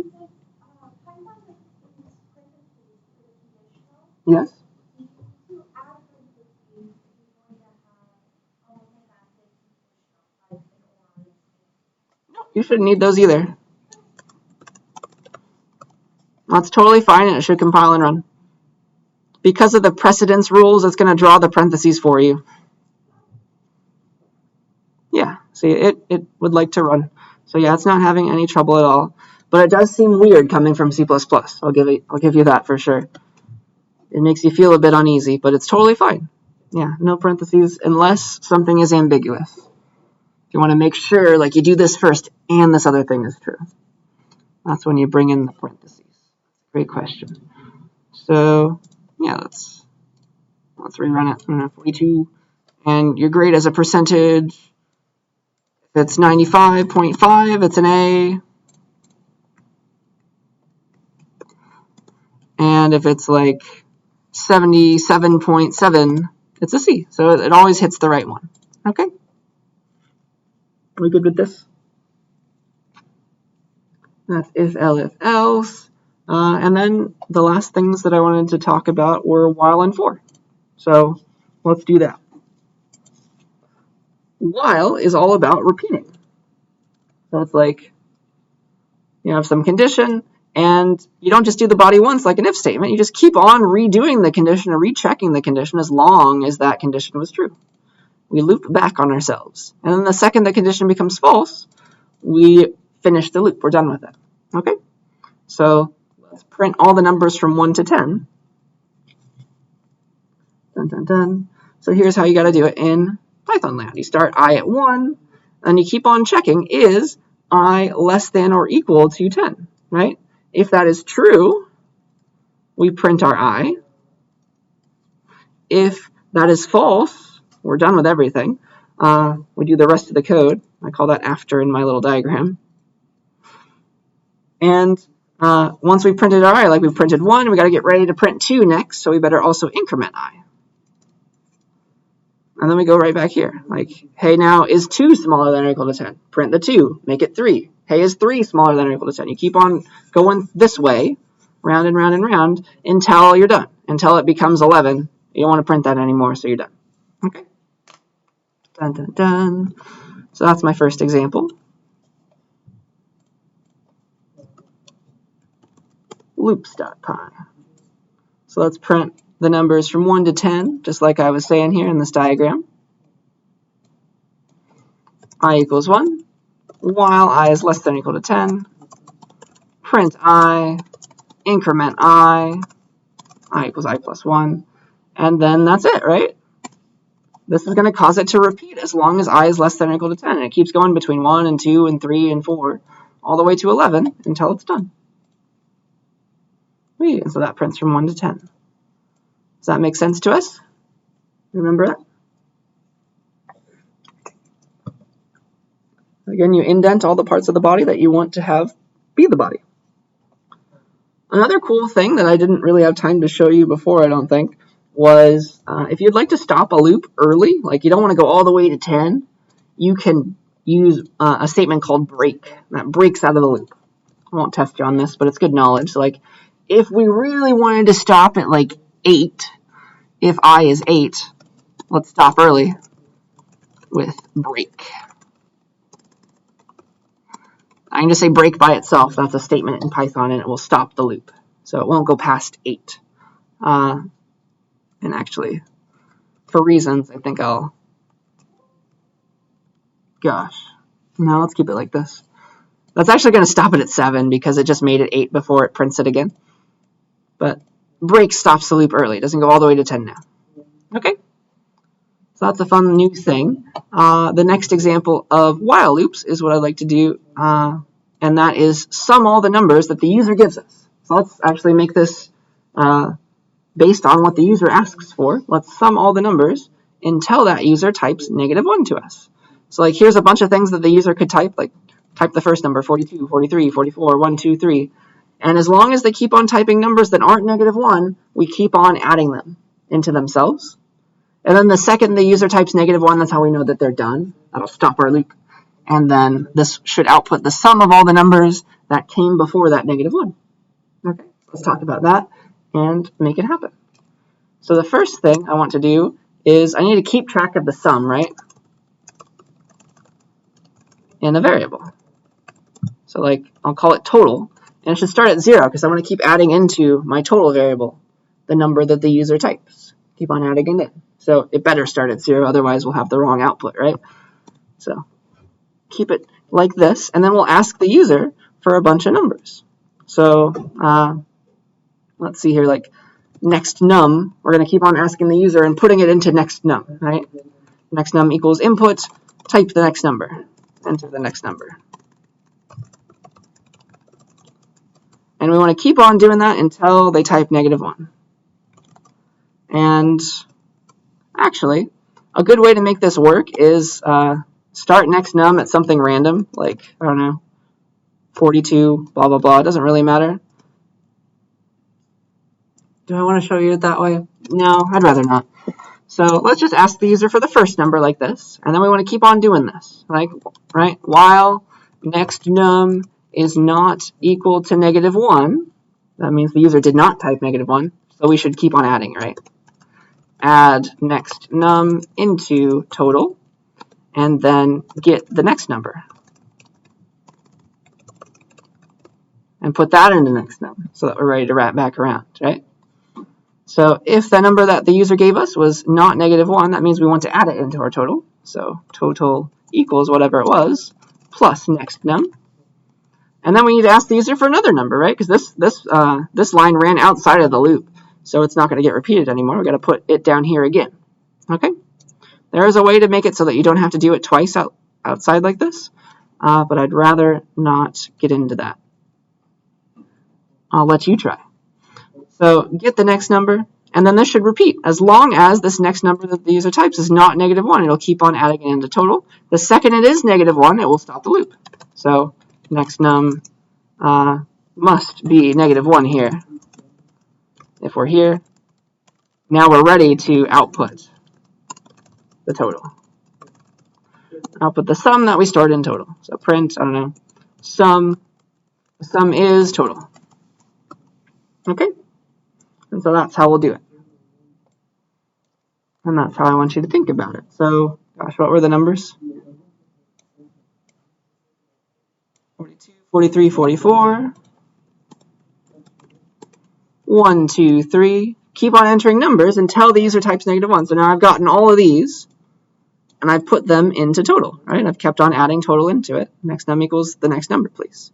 Yes? You shouldn't need those either. That's totally fine, and it should compile and run. Because of the precedence rules, it's going to draw the parentheses for you. Yeah, see, it would like to run. So yeah, it's not having any trouble at all. But it does seem weird coming from C++. I'll give you that for sure. It makes you feel a bit uneasy, but it's totally fine. Yeah, no parentheses unless something is ambiguous. You want to make sure, like, you do this first and this other thing is true. That's when you bring in the parentheses. Great question. So, yeah, let's rerun it. 42, and your grade as a percentage. If it's 95.5, it's an A. And if it's like 77.7, it's a C. So it always hits the right one. Okay? Are we good with this? That's if, else. And then the last things that I wanted to talk about were while and for. So let's do that. While is all about repeating. So it's like you have some condition, and you don't just do the body once like an if statement. You just keep on redoing the condition or rechecking the condition as long as that condition was true. We loop back on ourselves. And then the second the condition becomes false, we finish the loop. We're done with it. Okay? So let's print all the numbers from 1 to 10. Dun, dun, dun. So here's how you got to do it in Python land. You start I at 1, and you keep on checking, is I less than or equal to 10, right? If that is true, we print our I. If that is false, we're done with everything. We do the rest of the code. I call that after in my little diagram. And once we printed our I, like we printed 1, we got to get ready to print 2 next, so we better also increment I. And then we go right back here. Like, hey, now is 2 smaller than or equal to 10? Print the 2, make it 3. Hey, is 3 smaller than or equal to 10? You keep on going this way, round and round and round, until you're done. Until it becomes 11. You don't want to print that anymore, so you're done. Okay? Dun, dun, dun. So that's my first example. Loops.py. So let's print the numbers from 1 to 10, just like I was saying here in this diagram. I equals 1, while I is less than or equal to 10. Print I, increment I equals I plus 1. And then that's it, right? This is going to cause it to repeat as long as I is less than or equal to 10. And it keeps going between 1 and 2 and 3 and 4, all the way to 11 until it's done. And so that prints from 1 to 10. Does that make sense to us? Remember that? Again, you indent all the parts of the body that you want to have be the body. Another cool thing that I didn't really have time to show you before, I don't think, was if you'd like to stop a loop early, like you don't want to go all the way to 10, you can use a statement called break. That breaks out of the loop. I won't test you on this, but it's good knowledge. So like, if we really wanted to stop at like 8, if I is 8, let's stop early. with break. I'm going to say break by itself. That's a statement in Python, and it will stop the loop. So it won't go past 8. And actually, for reasons, I think I'll... Gosh. No, let's keep it like this. That's actually going to stop it at 7 because it just made it 8 before it prints it again. But break stops the loop early. It doesn't go all the way to 10 now. Okay? So that's a fun new thing. The next example of while loops is what I'd like to do, and that is sum all the numbers that the user gives us. So let's actually make this based on what the user asks for. Let's sum all the numbers until that user types -1 to us. So like here's a bunch of things that the user could type, like type the first number, 42, 43, 44, 1, 2, 3. And as long as they keep on typing numbers that aren't -1, we keep on adding them into themselves. And then the second the user types -1, that's how we know that they're done. That'll stop our loop. And then this should output the sum of all the numbers that came before that -1. Okay, let's talk about that and make it happen. So the first thing I want to do is I need to keep track of the sum, right? In a variable. So like, I'll call it total. And it should start at 0 because I want to keep adding into my total variable the number that the user types. Keep on adding it in. So it better start at 0, otherwise we'll have the wrong output, right? So keep it like this, and then we'll ask the user for a bunch of numbers. So let's see here, like next num, we're going to keep on asking the user and putting it into next num, right? Next num equals input, type the next number, enter the next number. And we want to keep on doing that until they type -1. And actually, a good way to make this work is start next num at something random, like, I don't know, 42, blah, blah, blah. It doesn't really matter. Do I want to show you it that way? No, I'd rather not. So let's just ask the user for the first number like this, and then we want to keep on doing this, like, right? While next num is not equal to -1, that means the user did not type -1, so we should keep on adding, right? Add next num into total, and then get the next number. And put that into next num, so that we're ready to wrap back around, right? So if the number that the user gave us was not -1, that means we want to add it into our total. So total equals whatever it was, plus next num. And then we need to ask the user for another number, right? Because this line ran outside of the loop, so it's not going to get repeated anymore. We're going to put it down here again. Okay? There is a way to make it so that you don't have to do it twice outside like this, but I'd rather not get into that. I'll let you try. So get the next number, and then this should repeat. As long as this next number that the user types is not -1, it'll keep on adding it into total. The second it is -1, it will stop the loop. So next num must be -1 here. If we're here, now we're ready to output the total. Output the sum that we stored in total. So print, I don't know, sum. The sum is total. Okay? And so that's how we'll do it. And that's how I want you to think about it. So, gosh, what were the numbers? 42, 43, 44. 1, 2, 3. Keep on entering numbers until the user types -1. So now I've gotten all of these, and I've put them into total, right? I've kept on adding total into it. Next num equals the next number, please.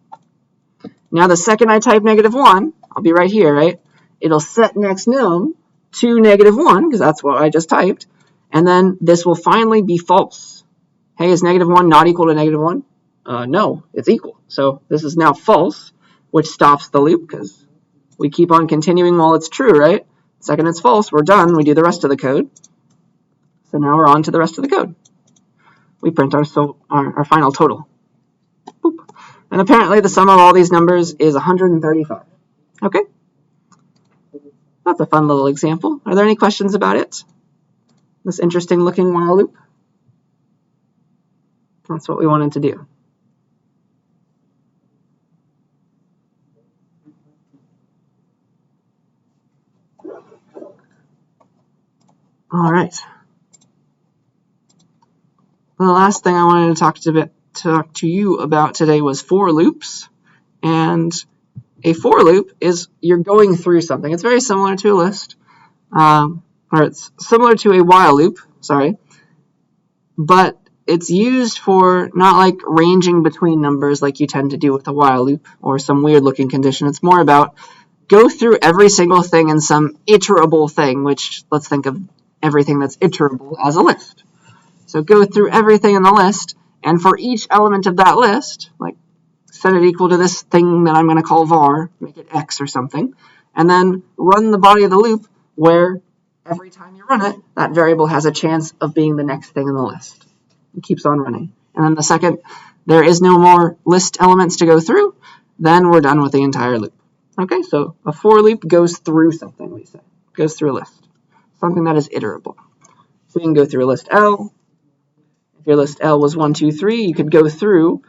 Now the second I type -1, I'll be right here, right? It'll set next num to -1, because that's what I just typed, and then this will finally be false. Hey, is -1 not equal to -1? No, it's equal. So this is now false, which stops the loop, because we keep on continuing while it's true, right? The second it's false, we're done. We do the rest of the code. So now we're on to the rest of the code. We print our final total. Boop. And apparently the sum of all these numbers is 135. Okay? That's a fun little example. Are there any questions about it? This interesting looking while loop? That's what we wanted to do. All right. the last thing I wanted to talk to you about today was for loops. And a for loop is you're going through something. It's very similar to a list, or it's similar to a while loop, sorry, but it's used for not like ranging between numbers like you tend to do with a while loop or some weird looking condition. It's more about go through every single thing in some iterable thing, which let's think of everything that's iterable as a list. So go through everything in the list, and for each element of that list, like set it equal to this thing that I'm going to call var, make it x or something, and then run the body of the loop where every time you run it, that variable has a chance of being the next thing in the list. It keeps on running. And then the second there is no more list elements to go through, then we're done with the entire loop. Okay, so a for loop goes through something, we say. Goes through a list. Something that is iterable. So you can go through a list L. If your list L was 1, 2, 3, you could go through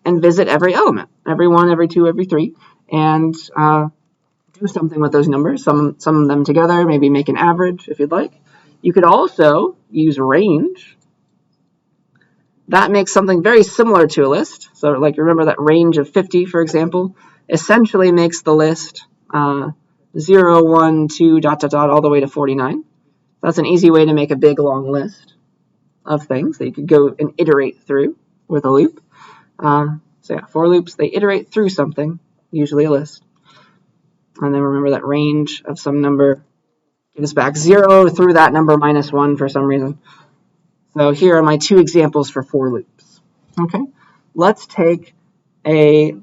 and visit every element, every 1, every 2, every 3, and do something with those numbers, sum them together, maybe make an average if you'd like. You could also use range. That makes something very similar to a list. So like remember that range of 50, for example, essentially makes the list 0, 1, 2, ... all the way to 49. That's an easy way to make a big long list of things that you could go and iterate through with a loop. So yeah, for loops, they iterate through something, usually a list. And then remember that range of some number gives back 0 through that number minus 1 for some reason. So here are my 2 examples for for loops. Okay, let's make a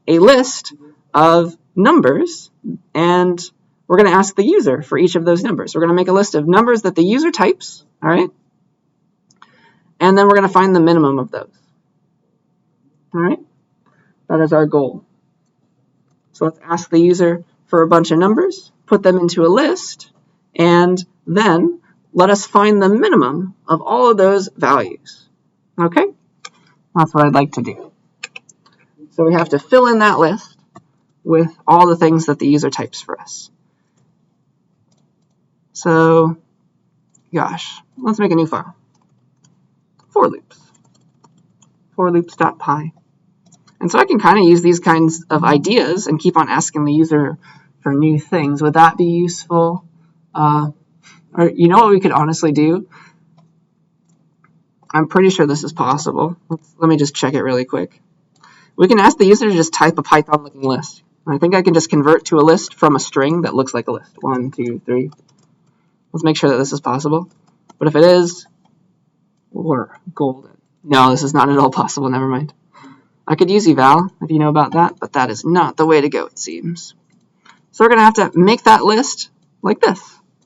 list of numbers, and we're going to ask the user for each of those numbers. We're going to make a list of numbers that the user types, all right? And then we're going to find the minimum of those. All right, that is our goal. So let's ask the user for a bunch of numbers, put them into a list, and then let us find the minimum of all of those values. Okay, that's what I'd like to do. So we have to fill in that list with all the things that the user types for us. So, gosh, let's make a new file. For loops. For loops.py. And so I can kind of use these kinds of ideas and keep on asking the user for new things. Would that be useful? Or you know what we could honestly do? I'm pretty sure this is possible. Let me just check it really quick. We can ask the user to just type a Python-looking list. I think I can just convert to a list from a string that looks like a list. 1, 2, 3. Let's make sure that this is possible. But if it is, we're golden. No, this is not at all possible. Never mind. I could use eval if you know about that, but that is not the way to go, it seems. So we're going to have to make that list like this,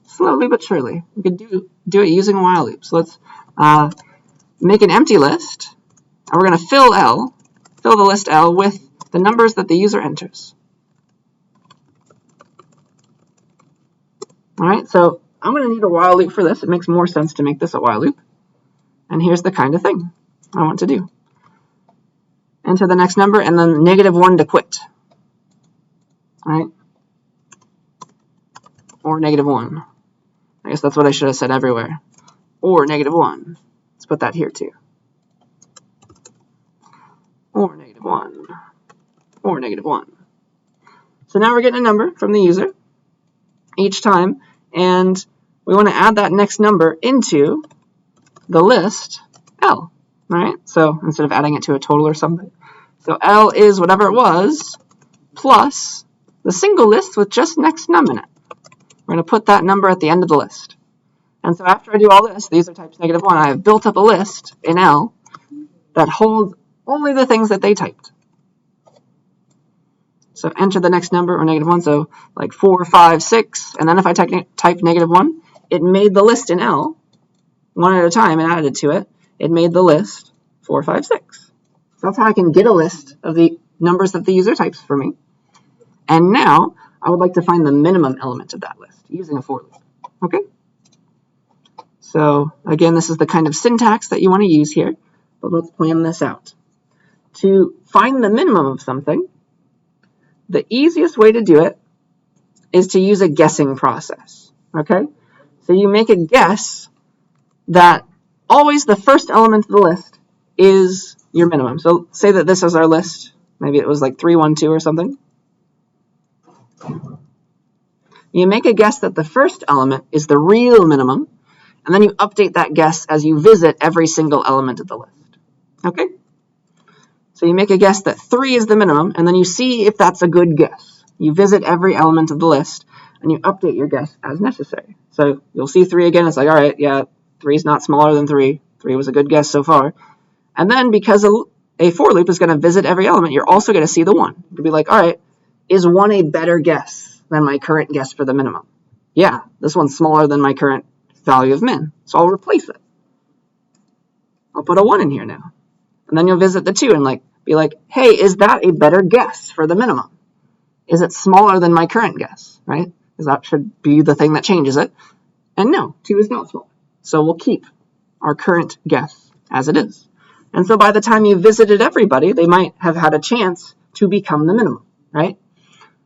slowly but surely. We could do it using a while loop. So let's make an empty list, and we're going to fill the list L with the numbers that the user enters. All right, so I'm going to need a while loop for this. It makes more sense to make this a while loop. And here's the kind of thing I want to do. Enter the next number, and then -1 to quit. All right? Or -1. I guess that's what I should have said everywhere. Or -1. Let's put that here too. Or -1. Or -1. So now we're getting a number from the user each time, and we want to add that next number into the list L. All right, so instead of adding it to a total or something. So L is whatever it was, plus the single list with just next num in it. We're going to put that number at the end of the list. And so after I do all this, these are types -1, I have built up a list in L that holds only the things that they typed. So enter the next number, or -1, so like 4, 5, 6, and then if I type -1, it made the list in L, one at a time, and added to it. It made the list 4, 5, 6. So that's how I can get a list of the numbers that the user types for me. And now I would like to find the minimum element of that list using a for loop. Okay? So again, this is the kind of syntax that you want to use here, but let's plan this out. To find the minimum of something, the easiest way to do it is to use a guessing process. Okay? So you make a guess that always the first element of the list is your minimum. So say that this is our list. Maybe it was like 3, 1, 2 or something. You make a guess that the first element is the real minimum, and then you update that guess as you visit every single element of the list. Okay? So you make a guess that 3 is the minimum, and then you see if that's a good guess. You visit every element of the list, and you update your guess as necessary. So you'll see 3 again. It's like, all right, yeah, 3 is not smaller than 3. 3 was a good guess so far. And then because a for loop is going to visit every element, you're also going to see the 1. You'll be like, all right, is 1 a better guess than my current guess for the minimum? Yeah, this one's smaller than my current value of min, so I'll replace it. I'll put a 1 in here now. And then you'll visit the 2 and be like, hey, is that a better guess for the minimum? Is it smaller than my current guess, right? Because that should be the thing that changes it. And no, 2 is not smaller. So we'll keep our current guess as it is. And so by the time you visited everybody, they might have had a chance to become the minimum, right?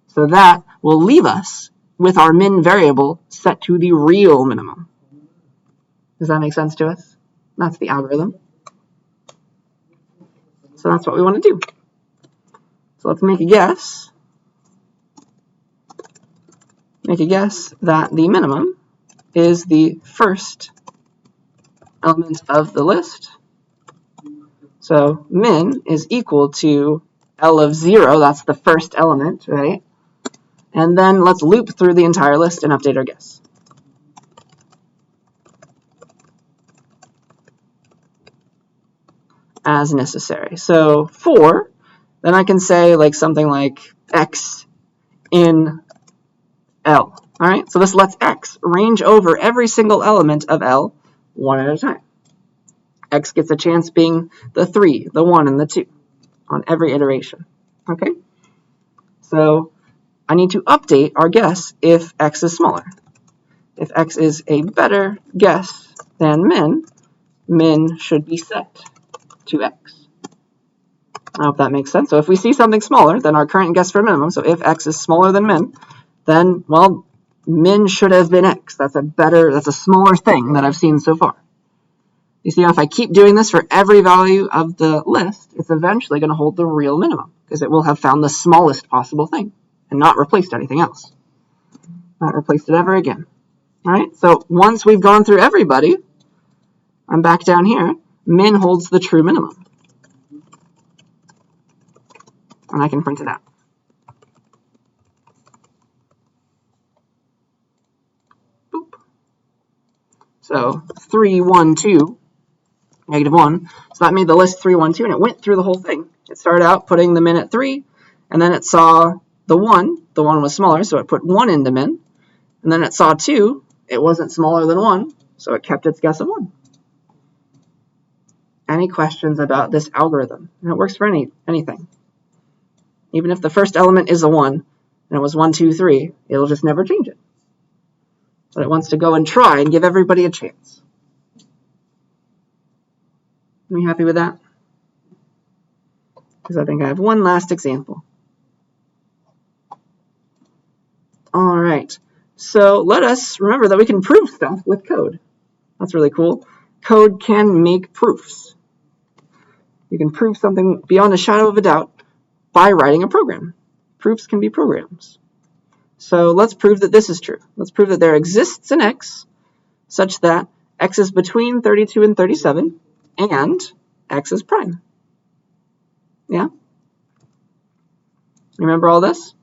So that will leave us with our min variable set to the real minimum. Does that make sense to us? That's the algorithm. So that's what we want to do. So let's make a guess. Make a guess that the minimum is the first element of the list. So min is equal to L of 0. That's the first element, right? And then let's loop through the entire list and update our guess. As necessary. So 4, then I can say something like x in L. All right, so this lets x range over every single element of L one at a time. X gets a chance being the 3, the 1, and the 2 on every iteration. Okay, so I need to update our guess if x is smaller. If x is a better guess than min, min should be set to x. I hope that makes sense. So if we see something smaller than our current guess for minimum, so if x is smaller than min, then, well, min should have been x. That's a smaller thing that I've seen so far. You see, if I keep doing this for every value of the list, it's eventually going to hold the real minimum because it will have found the smallest possible thing and not replaced anything else. Not replaced it ever again. All right, so once we've gone through everybody, I'm back down here, min holds the true minimum. And I can print it out. Boop. So 3, 1, 2, negative 1. So that made the list 3, 1, 2, and it went through the whole thing. It started out putting the min at 3, and then it saw the 1. The 1 was smaller, so it put 1 into min. And then it saw 2. It wasn't smaller than 1, so it kept its guess of 1. Any questions about this algorithm? And it works for anything. Even if the first element is a 1, and it was 1, 2, 3, it'll just never change it. But it wants to go and try and give everybody a chance. Are you happy with that? Because I think I have one last example. All right. So let us remember that we can prove stuff with code. That's really cool. Code can make proofs. You can prove something beyond a shadow of a doubt by writing a program. Proofs can be programs. So let's prove that this is true. Let's prove that there exists an x such that x is between 32 and 37 and x is prime. Yeah? Remember all this?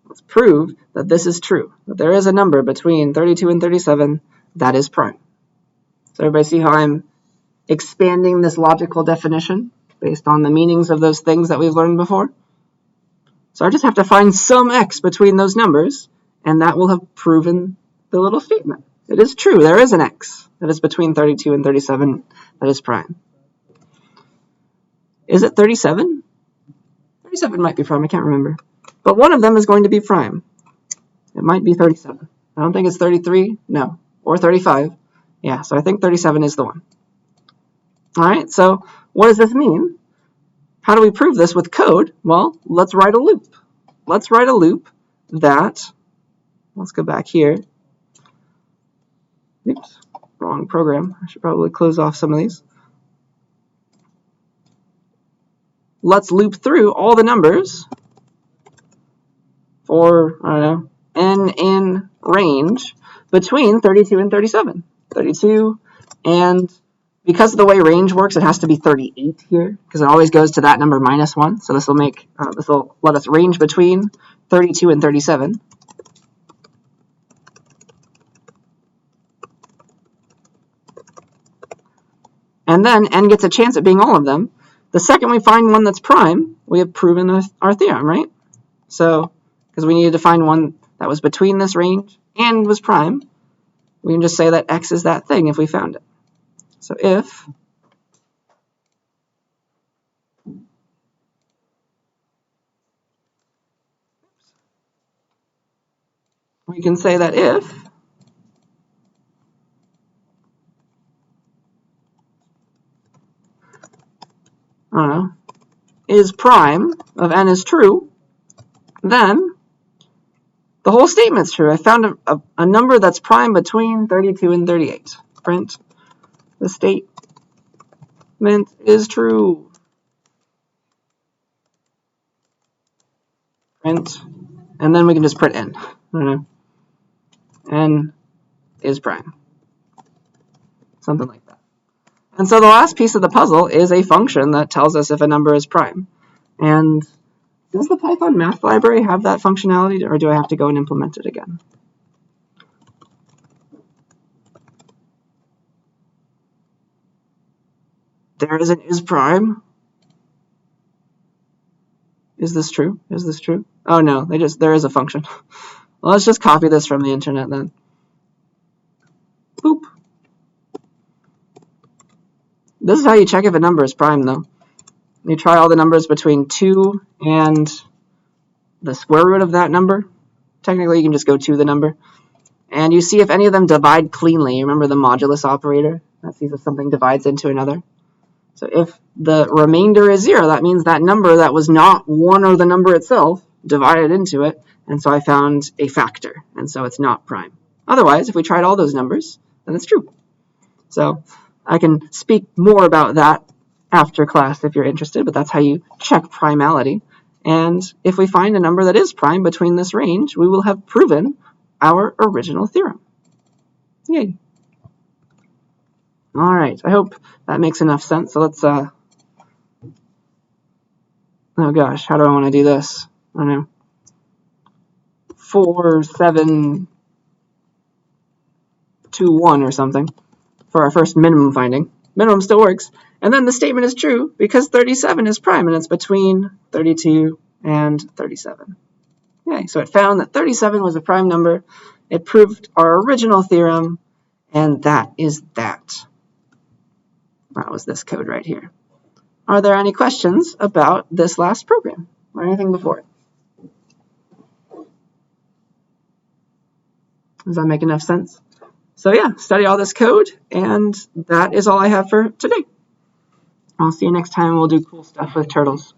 Let's prove that this is true, that there is a number between 32 and 37 that is prime. So everybody see how I'm expanding this logical definition based on the meanings of those things that we've learned before? So I just have to find some x between those numbers, and that will have proven the little statement. It is true, there is an x that is between 32 and 37 that is prime. Is it 37? 37 might be prime, I can't remember. But one of them is going to be prime. It might be 37. I don't think it's 33, no, or 35. Yeah, so I think 37 is the one. All right, so what does this mean? How do we prove this with code? Well, let's write a loop. Let's write a loop that, let's go back here. Oops. wrong program. I should probably close off some of these. Let's loop through all the numbers for, I don't know, n in range between 32 and 37. 32, and because of the way range works, it has to be 38 here, because it always goes to that number minus 1. So this will let us range between 32 and 37. And then n gets a chance at being all of them. The second we find one that's prime, we have proven our theorem, right? So, because we needed to find one that was between this range and was prime, we can just say that x is that thing if we found it. So if we can say that if is prime of n is true, then the whole statement's true. I found a number that's prime between 32 and 38. Print the statement is true. Print, and then we can just print n. N is prime. Something like that. And so the last piece of the puzzle is a function that tells us if a number is prime. And does the Python math library have that functionality, or do I have to go and implement it again? There is an is prime. Is this true? Is this true? Oh no, there is a function. Well, let's just copy this from the internet then. Boop. This is how you check if a number is prime, though. You try all the numbers between 2 and the square root of that number. Technically, you can just go to the number. And you see if any of them divide cleanly. You remember the modulus operator? That sees if something divides into another. So if the remainder is 0, that means that number that was not 1 or the number itself divided into it. And so I found a factor. And so it's not prime. Otherwise, if we tried all those numbers, then it's true. So I can speak more about that after class if you're interested, but that's how you check primality. And if we find a number that is prime between this range, we will have proven our original theorem. Yay. All right, I hope that makes enough sense. So let's, oh gosh, how do I want to do this? I don't know. 4, 7, 2, 1 or something for our first minimum finding. Minimum still works. And then the statement is true because 37 is prime and it's between 32 and 37. Okay, so it found that 37 was a prime number. It proved our original theorem, and that is that. That was this code right here. Are there any questions about this last program or anything before it? Does that make enough sense? So yeah, study all this code, and that is all I have for today. I'll see you next time. We'll do cool stuff with turtles.